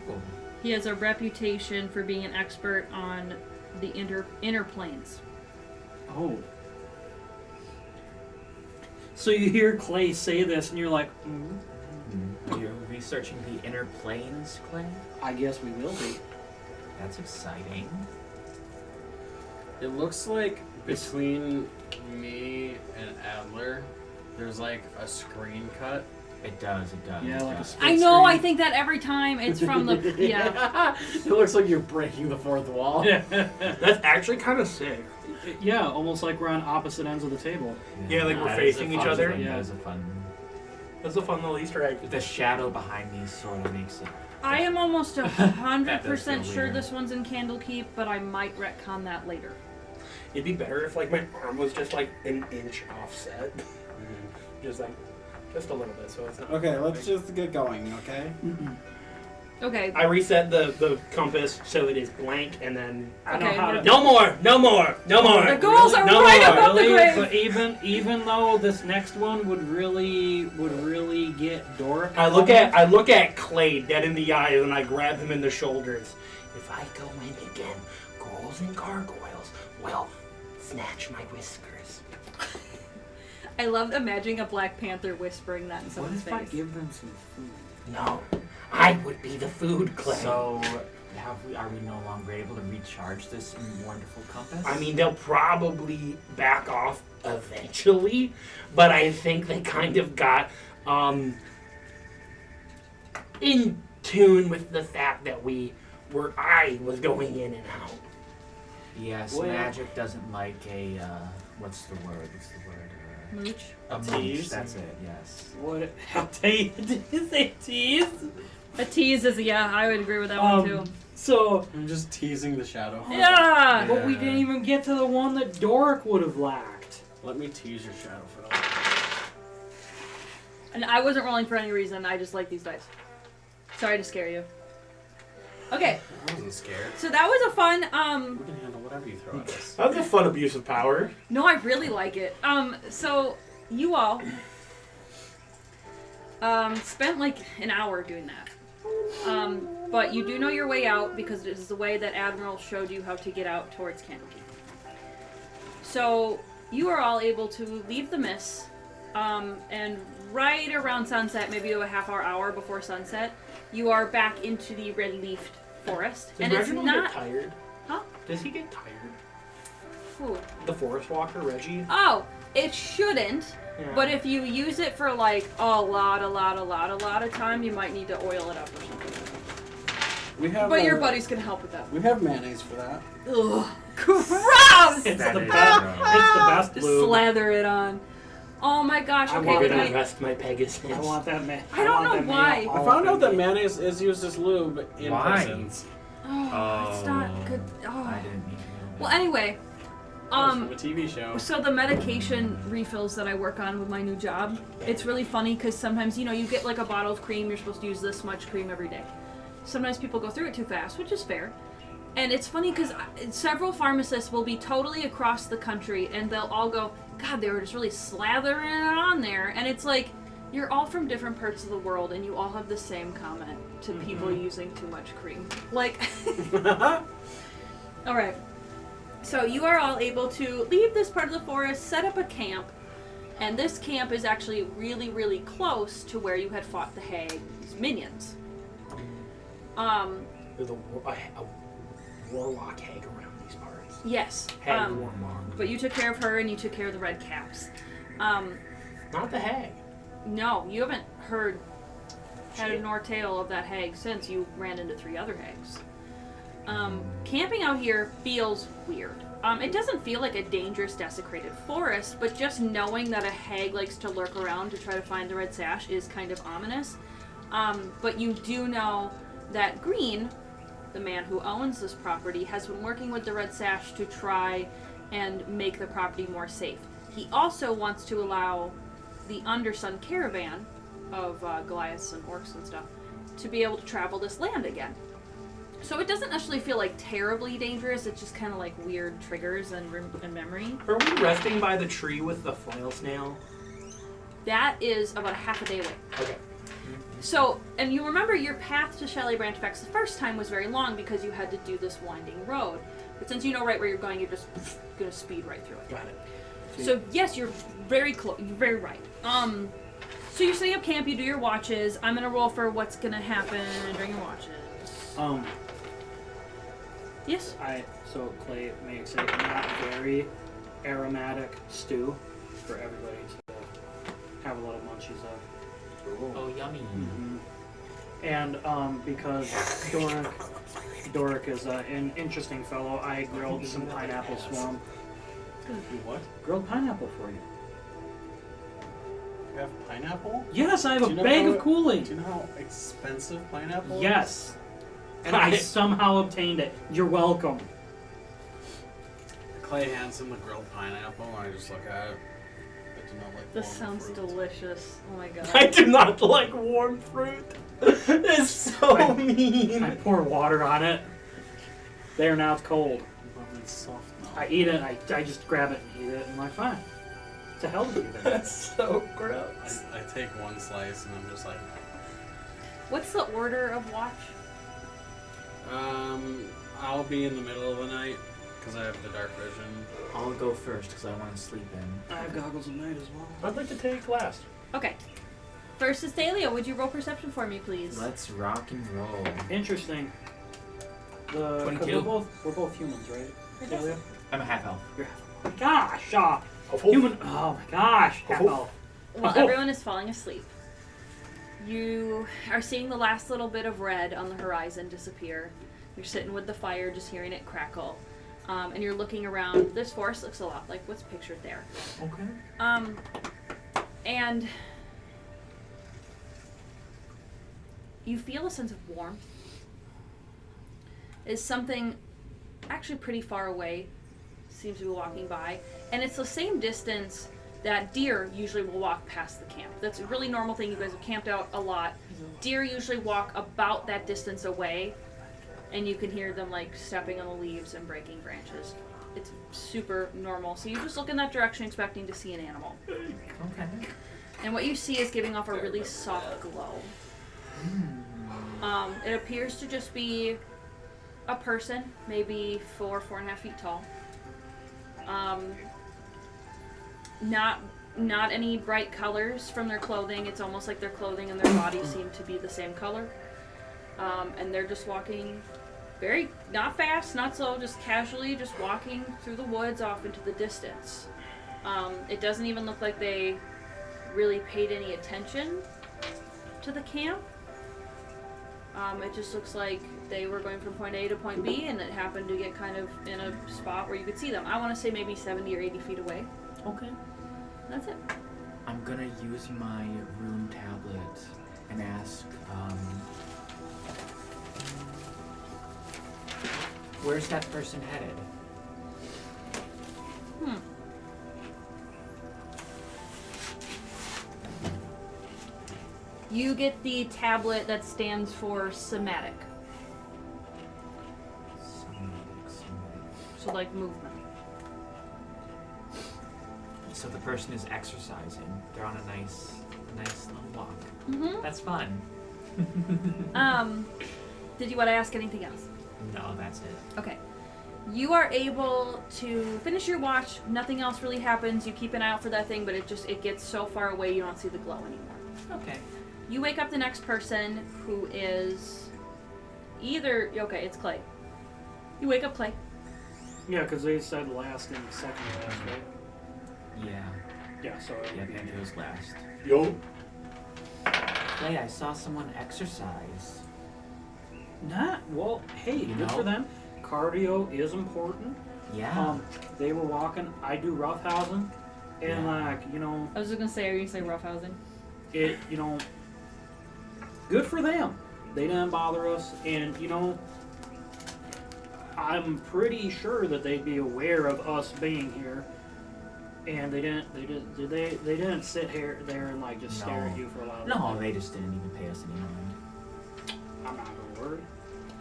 He has a reputation for being an expert on the inner planes. Oh. So you hear Clay say this, and you're like, Are you researching the inner planes, Clay? I guess we will be. That's exciting. It looks like between me and Adler, there's like a screen cut. It does, it does. Yeah, it like a does. split I know. I screen. think that every time it's from the yeah. It looks like you're breaking the fourth wall. That's actually kind of sick. Yeah, almost like we're on opposite ends of the table. Yeah, like we're That is a facing each fun other. thing, Yeah. That is a fun. That's a fun little Easter egg. The shadow behind these sort of makes it. I am almost 100% feel sure weird. this one's in Candlekeep, but I might retcon that later. It'd be better if like my arm was just like an inch offset. Just like, just a little bit, so it's not. Okay, let's just get going, okay? Okay. I reset the compass so it is blank, and then I know Okay, how to. no more, no more, no more. The goals are no right more. above the grave. But even though this next one would really get Doric. I look at Clay dead in the eyes, and I grab him in the shoulders. If I go in again, ghouls and gargoyles will snatch my whiskers. I love imagining a Black Panther whispering that in What someone's if I face. give them some food? No, I would be the food, Clay. So, are we no longer able to recharge this wonderful compass? I mean, they'll probably back off eventually, but I think they kind of got in tune with the fact that I was going in and out. yes, Well- magic doesn't like a, what's the word? Mooch. A mooch, tease? that's it, yes. What? I'll tell you. Did you say tease? A tease is yeah. I would agree with that one too. So, I'm just teasing the shadow. Yeah. but we didn't even get to the one that Doric would have lacked. Let me tease your Shadowfell. And I wasn't rolling for any reason. I just like these dice. Sorry to scare you. Okay, I wasn't scared. so that was a fun. We can handle whatever you throw at us. That was a fun abuse of power. No, I really like it. So you all spent like an hour doing that. But you do know your way out because it is the way that Admiral showed you how to get out towards Candlekeep. So you are all able to leave the mist, and right around sunset, maybe a half hour before sunset, you are back into the Red-Leaf Forest. Does And it's Reginald not. get tired? Huh? Does he get tired? Who? The forest walker, Reggie? Oh, it shouldn't. Yeah. But if you use it for like a lot of time, you might need to oil it up or something. We have. But your buddies can help with that. We have mayonnaise for that. Ugh, gross! It's That the is best. gross. It's the best Just lube. slather it on. Oh my gosh, I okay, want good Gonna night. rest my Pegasus. I want that man. I don't know why. I found out that mayonnaise is used as lube in Why? prisons. Oh, it's not good. I Oh. didn't need to know Well, that. anyway, That was from a TV show. so the medication refills that I work on with my new job, it's really funny because sometimes, you know, you get like a bottle of cream, you're supposed to use this much cream every day. Sometimes people go through it too fast, which is fair. And it's funny because several pharmacists will be totally across the country and they'll all go, God, they were just really slathering it on there. And it's like, you're all from different parts of the world and you all have the same comment to people using too much cream. Like, all right. So you are all able to leave this part of the forest, set up a camp, and this camp is actually really, really close to where you had fought the Hag's minions. There's a warlock hag around these parts. Yes. Hag warlock. But you took care of her and you took care of the red caps. Not the hag. No, you haven't heard head Shit. nor tail of that hag since you ran into 3 other hags. Camping out here feels weird. It doesn't feel like a dangerous, desecrated forest, but just knowing that a hag likes to lurk around to try to find the red sash is kind of ominous. But you do know that Green, the man who owns this property, has been working with the red sash to try and make the property more safe. He also wants to allow the Undersun caravan of Goliaths and orcs and stuff to be able to travel this land again. So it doesn't actually feel like terribly dangerous, it's just kind of like weird triggers and memory. Are we resting by the tree with the flail snail? That is about a half a day away. Okay. So, and you remember your path to Chalet Brantifax the first time was very long because you had to do this winding road. But since you know right where you're going, you're just going to speed right through it. Got it. So yes, you're very close. You're very right. So you're setting up camp. You do your watches. I'm gonna roll for what's gonna happen during your watches. Yes. So Clay makes a not very aromatic stew for everybody to have a little munchies of. Oh, yummy. Mm-hmm. And because Doric is an interesting fellow, I grilled some pineapple swamp. What? Grilled pineapple for you. You have pineapple? Yes, I have Do a you know bag how of Kool-Aid. Do you know how expensive pineapple is? Yes. And I somehow obtained it. You're welcome. Clay hands him the grilled pineapple, and I just look at it. I do not like This warm sounds fruit. delicious. Oh my god. I do not like warm fruit. It's so mean. I pour water on it. There, now it's cold. But it's soft now. I eat it, I just grab it and eat it, and I'm like, fine. To hell with you then. That's so gross. I take one slice, and I'm just like, What's the order of watch? I'll be in the middle of the night, because I have the dark vision. I'll go first because I want to sleep in. I have goggles at night as well. I'd like to take last. Okay. First is Thalia. Would you roll perception for me, please? Let's rock and roll. Interesting. 'Cause 22. we're both humans, right? Talia? I'm a half elf. You're half elf. Gosh, human. Oh my gosh, half elf. While Oh. everyone is falling asleep, you are seeing the last little bit of red on the horizon disappear. You're sitting with the fire, just hearing it crackle. And you're looking around. This forest looks a lot like what's pictured there. Okay. And you feel a sense of warmth. It's something actually pretty far away, seems to be walking by. And it's the same distance that deer usually will walk past the camp. That's a really normal thing. You guys have camped out a lot. Deer usually walk about that distance away, and you can hear them like stepping on the leaves and breaking branches. It's super normal. So you just look in that direction expecting to see an animal. Okay. And what you see is giving off a really soft glow. It appears to just be a person, maybe 4.5 feet tall. Not any bright colors from their clothing. It's almost like their clothing and their body seem to be the same color. And they're just walking very, not fast, not slow, just casually, just walking through the woods off into the distance. It doesn't even look like they really paid any attention to the camp. It just looks like they were going from point A to point B, and it happened to get kind of in a spot where you could see them. I want to say maybe 70 or 80 feet away. Okay. That's it. I'm gonna use my rune tablet and ask, where's that person headed? You get the tablet that stands for somatic. So like movement. So the person is exercising. They're on a nice little walk. Mm-hmm. That's fun. Did you want to ask anything else? No, that's it. Okay. You are able to finish your watch. Nothing else really happens. You keep an eye out for that thing, but it gets so far away you don't see the glow anymore. Okay. You wake up the next person, who is either... Okay, it's Clay. You wake up Clay. Yeah, because they said last and second to last, right? Yeah. Yeah, so... Yeah, Pantheo's last. Yo. Clay, I saw someone exercise. Well, hey, You good know? for them. Cardio is important. Yeah. They were walking. I do roughhousing, and Yeah. I was just going to say, are you going to say roughhousing? it, good for them. They didn't bother us, and I'm pretty sure that they'd be aware of us being here, and they didn't. They didn't sit there and like just stare at No. you for a while. No, they just didn't even pay us any mind. I'm not gonna worry.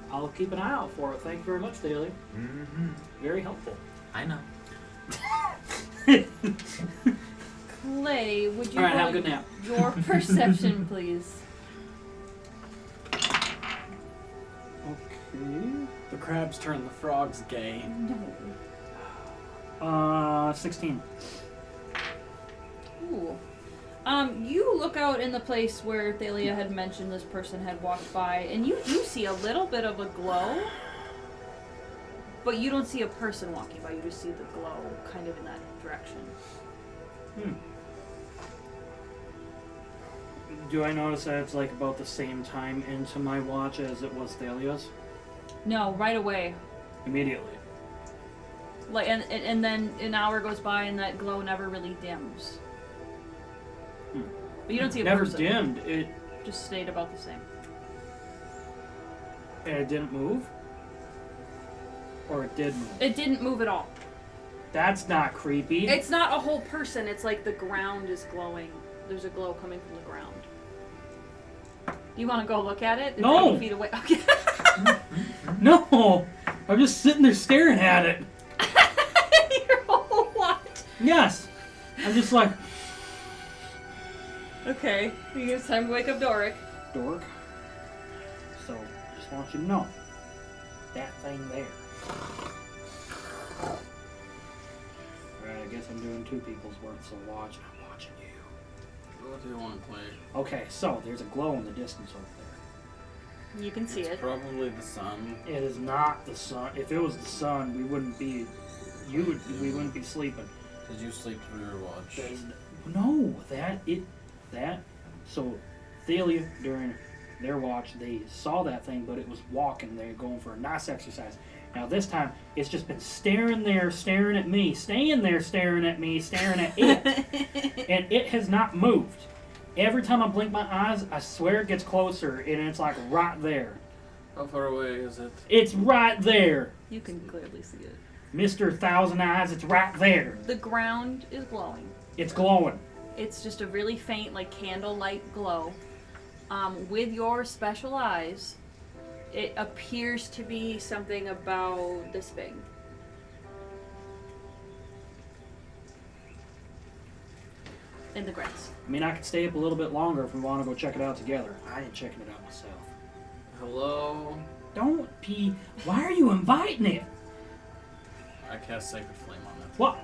I'll keep an eye out for it. Thank you very much, Daly. Mm-hmm. Very helpful. I know. Clay, would you All right, have a roll good nap. your perception, please? Okay. The crabs turn the frogs gay. No. 16. Ooh. You look out in the place where Thalia had mentioned this person had walked by, and you do see a little bit of a glow, but you don't see a person walking by. You just see the glow kind of in that direction. Do I notice that it's like about the same time into my watch as it was Thalia's? No, right away. Immediately. Like, and then an hour goes by and that glow never really dims. But you don't see a Never person. dimmed. It Just stayed about the same. and it didn't move? Or it did move? It didn't move at all. That's not creepy. It's not a whole person. It's like the ground is glowing. There's a glow coming from the ground. You want to go look at it? It's No. 80 feet away. Okay. No! I'm just sitting there staring at it. Your whole what? Yes. I'm just like, Okay. It's time to wake up Doric. dork. So, just want you to know. That thing there. Alright, I guess I'm doing two people's worth, so watch. I'm watching you. What do you want to play? Okay, so there's a glow in the distance over there. You can see It's it. probably the sun. It is not the sun. If it was the sun, we wouldn't be. We wouldn't be sleeping. Did you sleep through your watch? No, so Thalia, during their watch, they saw that thing, but it was walking. They're going for a nice exercise. Now this time, it's just been staring there, staring at me, staying there, staring at me, staring at it, and it has not moved. Every time I blink my eyes, I swear it gets closer, and it's like right there. How far away is it? It's right there, You can clearly see it. Mr. Thousand Eyes. It's right there. The ground is glowing. It's glowing. It's just a really faint, like, candlelight glow. With your special eyes, it appears to be something about this big. In the grass. I mean, I could stay up a little bit longer if we want to go check it out together. I ain't checking it out myself. Hello? Don't be. Why are you inviting it? I cast Sacred Flame on it. What?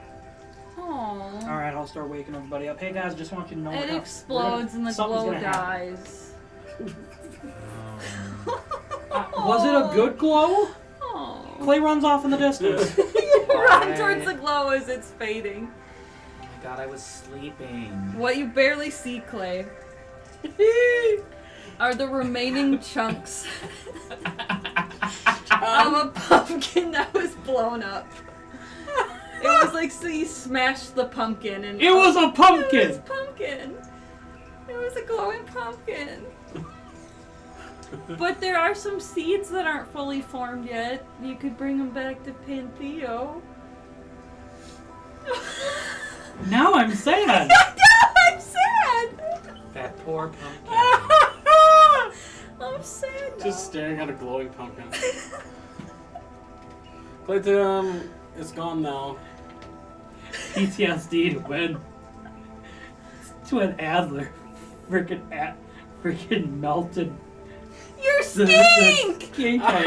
Aww. All right, I'll start waking everybody up. Hey guys, just want you to know. It explodes and the something's glow gonna happen. dies. Was it a good glow? Aww. Clay runs off in the distance. Run towards the glow as it's fading. Oh my god, I was sleeping. What you barely see, Clay, are the remaining chunks of a pumpkin that was blown up. It was like, so you smashed the pumpkin and It was a It pumpkin. was pumpkin. It was a glowing pumpkin. But there are some seeds that aren't fully formed yet. You could bring them back to Pantheo. Now I'm sad. No, I'm sad. That poor pumpkin. I'm sad now. Just staring at a glowing pumpkin. Clayton, it's gone now. PTSD to an Adler freaking melted Your the skink! skink. Oh my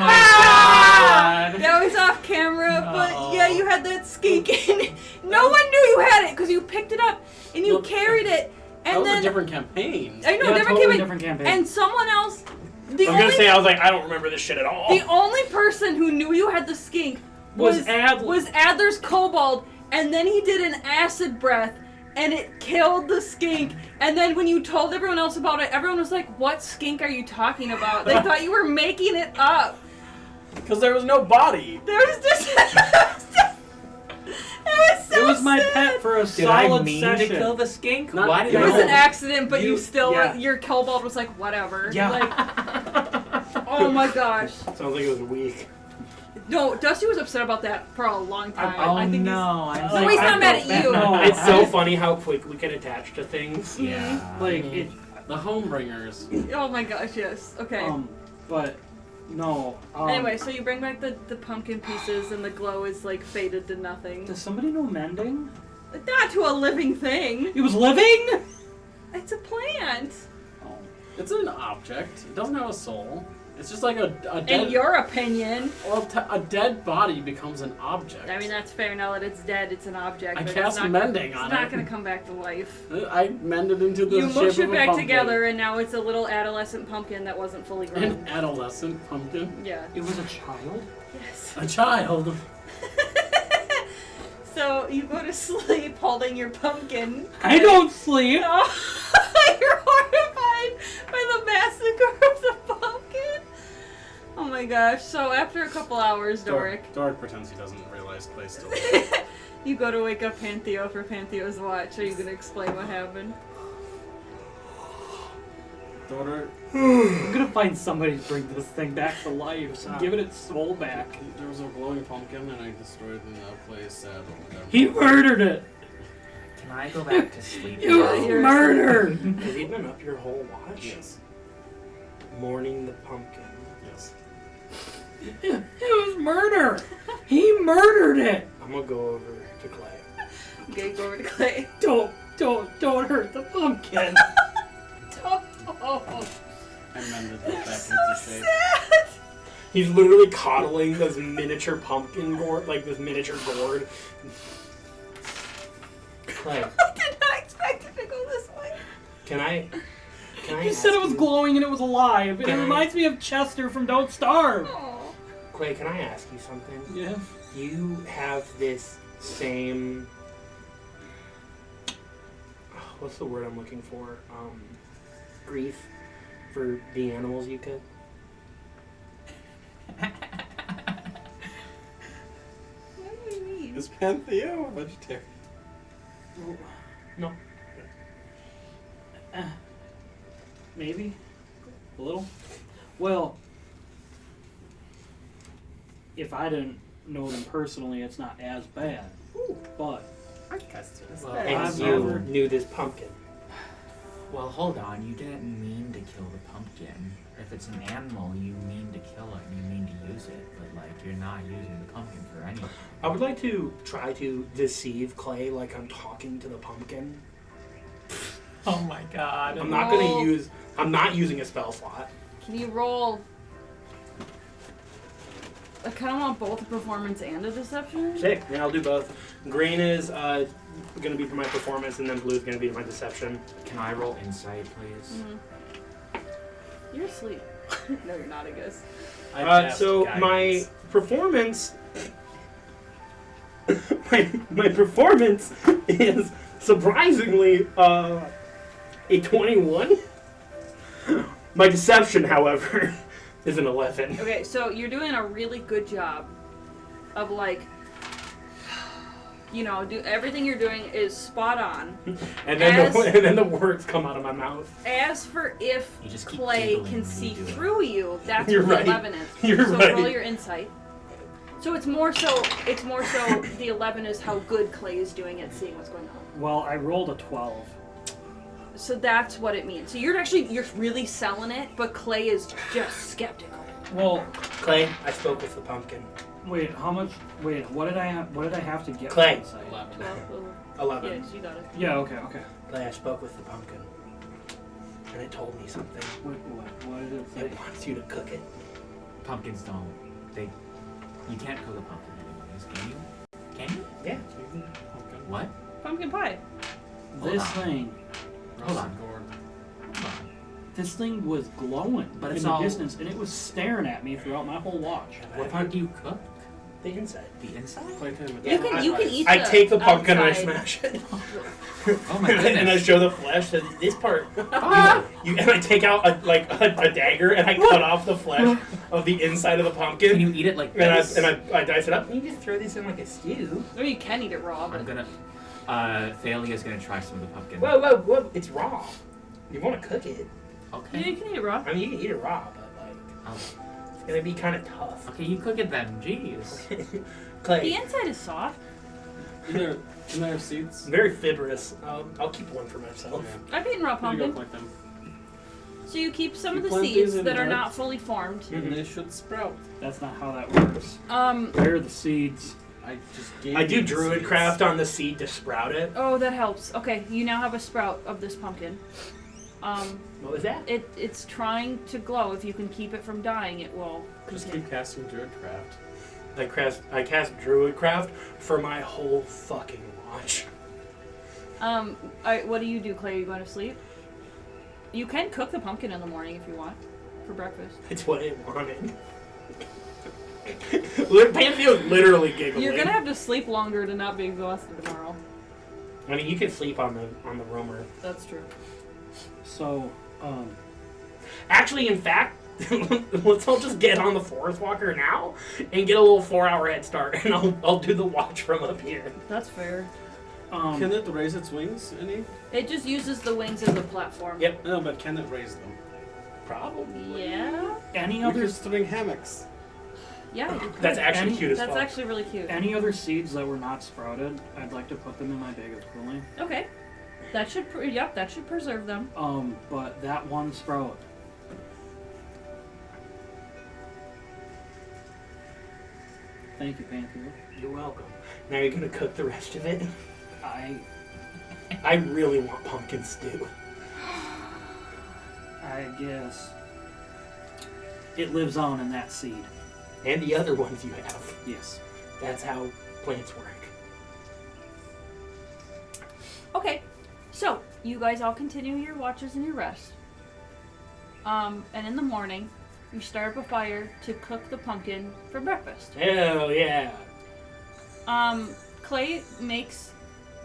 god. That was off camera, but No. yeah, you had that skink and no one knew you had it because you picked it up and you Well, carried it That and was then a different campaign. I know Yeah, different totally campaign. different campaign. And someone else, I was gonna say, I was like, I don't remember this shit at all. the only person who knew you had the skink Was Adler. was Adler's kobold, and then he did an acid breath and it killed the skink. And then when you told everyone else about it, everyone was like, "What skink are you talking about?" They thought you were making it up. Because there was no body. There was just it was so It was my sad. pet for a Did I solid mean session. to kill the skink? Not- Why did It No. was I? an accident, but you You- still, yeah. your kobold was like, whatever. Yeah. Like, oh my gosh. Sounds like it was weak. No, Dusty was upset about that for a long time. Oh I think no! I'm No, he's I not mad felt at you. No. It's so funny how quick we can attach to things. Yeah. Like it. The Homebringers. Oh my gosh, yes. Okay. But no. Anyway, so you bring back the pumpkin pieces and the glow is like faded to nothing. Does somebody know mending? Not to a living thing. It was living. It's a plant. Oh. It's an object. It doesn't have a soul. It's just like a In dead... your opinion. Well, a dead body becomes an object. I mean, that's fair. Now that it's dead, it's an object. I but cast it's not, mending it's on not it. going to come back to life. I mended into the You shape mush of it a back pumpkin. together, and now it's a little adolescent pumpkin that wasn't fully grown. An adolescent pumpkin. Yeah. It was a child? Yes. A child. So you go to sleep holding your pumpkin. I don't sleep! Oh, you're horrified by the massacre of the pumpkin. Oh my gosh. So after a couple hours, Doric, Doric pretends he doesn't realize Clay's still you go to wake up Pantheo for Pantheo's watch. Are you going to explain what happened? Doric, I'm gonna find somebody to bring this thing back to life and give it its soul back. there was a glowing pumpkin and I destroyed the Clay's sad. He murdered it! Can I go back to sleep? It was you're murder! Has he been up your whole watch? Yes. Mourning the pumpkin. Yes. It was murder! He murdered it! I'm gonna go over to Clay. Okay, go over to Clay. Don't hurt the pumpkin! I mended it back So into shape. sad. He's literally coddling this miniature pumpkin gourd, like this miniature gourd. Clay, I did not expect it to go this way. can I You ask said it was you- glowing and it was alive. It Can I- reminds me of Chester from Don't Starve. Oh. Clay, can I ask you something? Yeah. You have this same... What's the word I'm looking for? Grief for the animals you killed? What do you mean? Is Pantheo a vegetarian? No. Maybe. A little. Well, if I didn't know them personally, it's not as bad. But Well, I've and you never- knew this pumpkin. Well, hold on. You didn't mean to kill the pumpkin. If it's an animal, you mean to kill it and you mean to use it. But, like, you're not using the pumpkin for anything. I would like to try to deceive Clay like I'm talking to the pumpkin. Oh my god. I'm not gonna use... I'm not using a spell slot. Can you roll? I kind of want both a performance and a deception. Sick. Yeah, I'll do both. Green is gonna be for my performance, and then blue is gonna be my deception. Can I roll insight, please? You're asleep. No, you're not, I guess. So my performance, my performance is surprisingly a 21. My deception, however, is an 11. Okay, so you're doing a really good job of like, everything you're doing is spot on. And then the words come out of my mouth. As for if You just keep Clay giggling can when see you do it. through you, that's You're what the right. 11 is. You're so right. roll your insight. So it's more so the 11 is how good Clay is doing at seeing what's going on. well, I rolled a 12. So that's what it means. So you're really selling it, but Clay is just skeptical. Well, Clay, I spoke with the pumpkin. wait, how much? Wait, what did I have to get? Clay. for insight? 11. Yes, you got it. Yeah. Okay. Clay, I spoke with the pumpkin. And it told me something. What did it say? It wants you to cook it. Pumpkins don't. You can't cook a pumpkin anyways, can you? Can you? Yeah. What? Pumpkin pie. This Hold on. thing. Hold on. Gourd. Hold on. This thing was glowing But in it's the all- distance, and it was staring at me throughout my whole watch. What part do you cook? The inside. The inside? Play time with You that. can eat I take the pumpkin and I outside. smash it. Oh my and I goodness. show the flesh. And this part, Oh. and I take out a dagger and I cut off the flesh of the inside of the Can pumpkin. you eat it like And this? I dice it up. And you just throw this in like a stew. Or you can eat it raw, but I'm gonna. Thalia's gonna try some of the pumpkin. Whoa! It's raw. You want to cook it? Okay. you can eat it raw. I mean, you can eat it raw, but like Oh. it's gonna be kind of tough. Okay, you cook it then. Jeez. The Clay, inside is soft. Can I have seeds? very fibrous. I'll keep one for myself. I've eaten raw There you go, pumpkin. plant them. So you keep some You of the plant these seeds in that are beds. not fully formed. And they should sprout. That's not how that works. Where are the seeds? I just gave I do you the druidcraft seeds. on the seed to sprout it. Oh, that helps. Okay, you now have a sprout of this pumpkin. What was that? It's trying to glow. If you can keep it from dying, it will Just continue. keep casting Druidcraft. I cast Druidcraft for my whole fucking watch. What do you do, Clay? Are you going to sleep? You can cook the pumpkin in the morning if you want, for breakfast. It's what I wanted. Pantheo's literally giggling. You're gonna have to sleep longer to not be exhausted tomorrow. I mean, you can sleep on the roamer. That's true. So, Actually, in fact, let's all just get on the Forest Walker now and get a little 4-hour head start, and I'll do the watch from up here. That's fair. Can it raise its wings any? It just uses the wings as a platform. Yep. No, but can it raise them? Probably. Yeah. any We other could string hammocks. Yeah. You could. That's actually Any- cute as That's fuck. actually really cute. any other seeds that were not sprouted, I'd like to put them in my bag of cooling. Okay. That should. That should preserve them. But that one sprout. Thank you, Pantheon. You're welcome. Now you're gonna cook the rest of it? I really want pumpkin stew. guess it lives on in that seed. And the other ones you have. Yes. That's how plants work. Okay. So you guys all continue your watches and your rest. And in the morning, you start up a fire to cook the pumpkin for breakfast. Hell yeah. Clay makes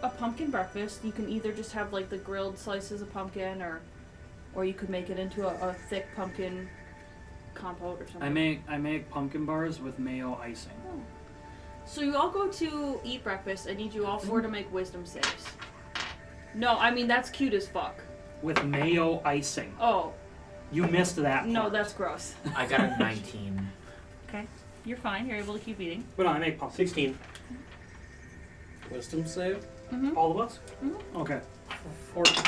a pumpkin breakfast. You can either just have like the grilled slices of pumpkin, or you could make it into a thick pumpkin compote or something. I make pumpkin bars with mayo icing. Oh. So you all go to eat breakfast. I need you all four to make wisdom saves. No, I mean that's cute as fuck. With mayo icing. Oh, You missed that no, part. that's gross. I got a 19. Okay. You're fine. You're able to keep eating. But no, I make pumpkin. 16. Wisdom save? Mm-hmm. All of us? Mhm. Okay. 14.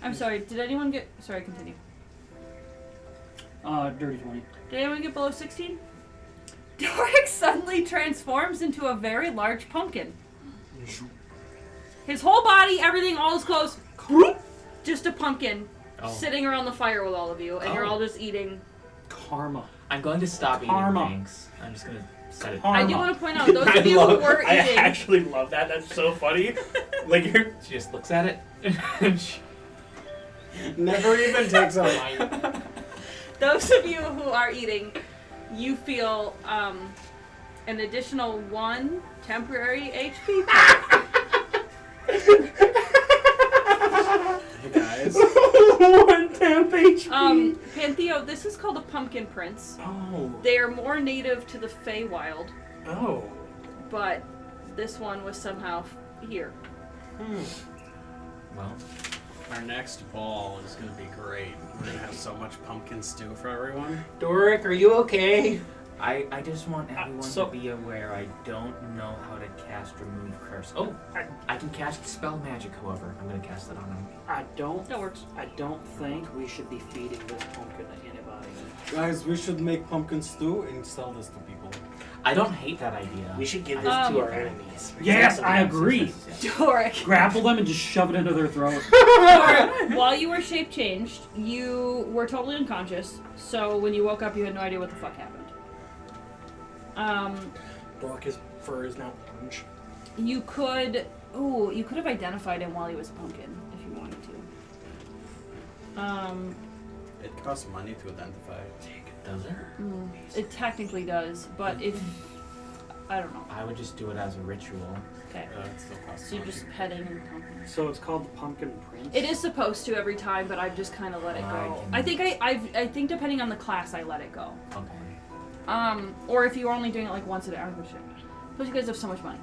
I'm sorry. Did anyone get... Sorry, continue. Dirty 20. Did anyone get below 16? Doric suddenly transforms into a very large pumpkin. His whole body, everything, all his clothes, just a pumpkin sitting around the fire with all of you, and you're all just eating. Karma. I'm going to stop Karma. eating, thanks. I'm just going to set it. Karma. I do want to point out, those of you who were I eating... actually love that. That's so funny. Like you're... She just looks at it. Never even takes a bite. Those of you who are eating, you feel an additional 1 temporary HP point. Hey guys. 1 temp HP. Pantheo, this is called a pumpkin prince. Oh. They are more native to the Feywild, Oh. but this one was somehow here. Well, Our next ball is going to be great. We're going to have so much pumpkin stew for everyone. Doric, are you okay? I just want everyone so- to be aware I don't know how to cast Remove Curse. Oh, I can cast Spell Magic, however. I'm going to cast that on him. I don't That works. think we should be feeding this pumpkin to anybody. Guys, we should make pumpkin stew and sell this to people. I don't hate that idea. We should give this to our enemies. Yes, I agree. Doric. Grapple them and just shove it into their throat. Doric, while you were shape changed, you were totally unconscious, so when you woke up you had no idea what the fuck happened. Doric's fur is now orange. You could have identified him while he was a pumpkin if you wanted to. It costs money to identify. Does it? It technically does, but if I don't know. I would just do it as a ritual. Okay. It still costs So you're money. just petting the pumpkin. So it's called the Pumpkin Prince? It is supposed to every time, but I've just kind of let it go. I I think I think depending on the class, I let it go. Okay. Or if you were only doing it like once a day, I would shit. Because you guys have so much money.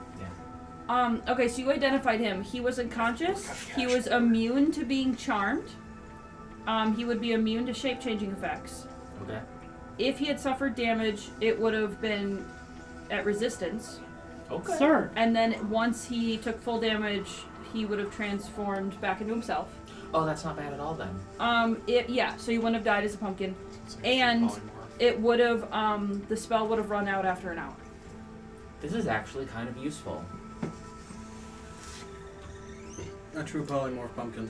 Yeah. Okay, so you identified him. He was unconscious. He was immune to being charmed. He would be immune to shape-changing effects. Okay. If he had suffered damage, it would have been at resistance. Okay. Sir. And then once he took full damage, he would have transformed back into himself. Oh, that's not bad at all then. So he wouldn't have died as a pumpkin. It's like And polymorph. it would have, the spell would have run out after an hour. This is actually kind of useful. A true polymorph pumpkin.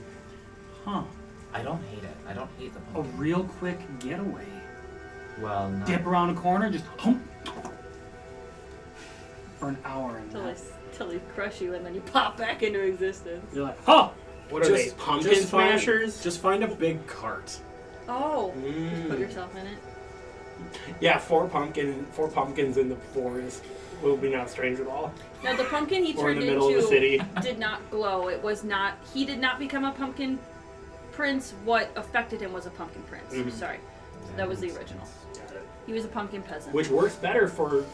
Huh. I don't hate it. I don't hate the A pumpkin. real quick getaway. Well, no. Dip around a corner, just hump. For an hour and Till they crush you and then you pop back into existence. you're like, huh! What are they? Pumpkin smashers? Just find a big cart. Oh. Just put yourself in it. Yeah, four pumpkins in the forest will be not strange at all. Now the pumpkin he Or in turned the middle of the into city. did not glow. It was not. He did not become a pumpkin prince. What affected him was a pumpkin prince. Mhm. Sorry, that was the original. He was a pumpkin peasant. Which works better for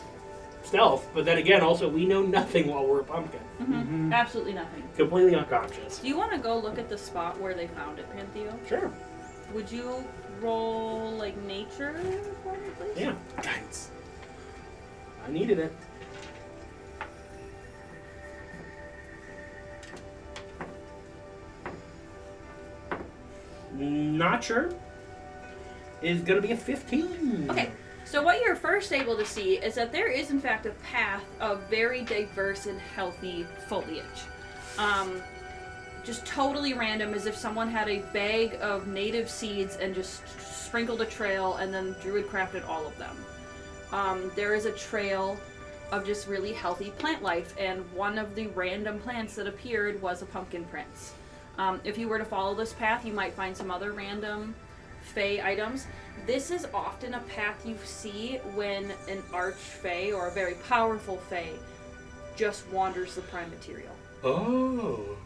stealth, but then again, also we know nothing while we're a pumpkin. Mm-hmm. Absolutely nothing. Completely unconscious. Do you want to go look at the spot where they found it, Pantheo? Sure. Would you roll like nature for me, please? Yeah. Guidance. I needed it. Not sure. Is gonna be a 15. Okay. So what you're first able to see is that there is in fact a path of very diverse and healthy foliage. Just totally random, as if someone had a bag of native seeds and just sprinkled a trail and then druid crafted all of them. There is a trail of just really healthy plant life, and one of the random plants that appeared was a pumpkin prince. If you were to follow this path, you might find some other random Fey items. This is often a path you see when an arch-Fey or a very powerful Fey just wanders the prime material. Oh.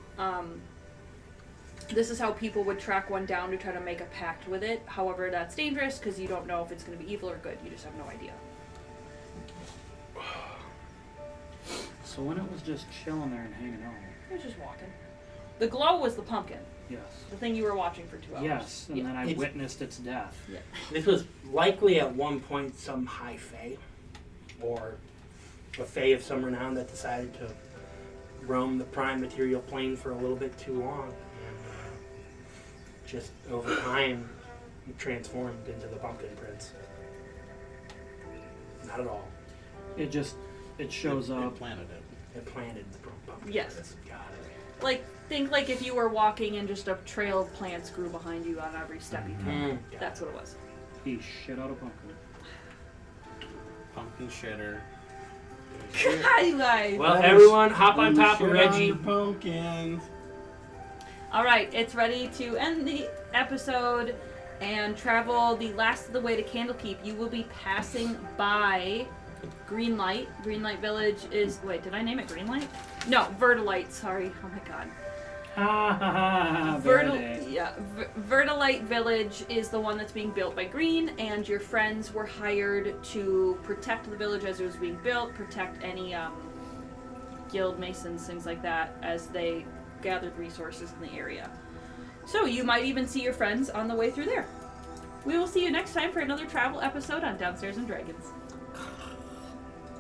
This is how people would track one down to try to make a pact with it. However, that's dangerous because you don't know if it's going to be evil or good. You just have no idea. So when it was just chilling there and hanging out. It was just walking. The glow was the pumpkin. Yes. The thing you were watching for 2 hours. Yes, and then I It's- witnessed its death. Yeah. This was likely at one point some high fae, or a fae of some renown that decided to roam the prime material plane for a little bit too long, and just over time transformed into the pumpkin prince. Not at all. It shows It up. planted it. It planted the pumpkin Yes. prince. Got it. Like, think like if you were walking and just a trail of plants grew behind you on every step you took. Got That's it. what it was. He shit out a pumpkin. Pumpkin shitter. Hi, guys! Well, everyone, hop on top of Reggie. Pumpkins. Alright, it's ready to end the episode and travel the last of the way to Candlekeep. You will be passing by Greenlight. Greenlight Village is... Wait, did I name it Greenlight? No, Verdalite, sorry. Oh my god. Ha ha ha. Verde. Verdalite Village is the one that's being built by Green, and your friends were hired to protect the village as it was being built, protect any guild masons, things like that, as they gathered resources in the area. So you might even see your friends on the way through there. We will see you next time for another travel episode on Downstairs and Dragons.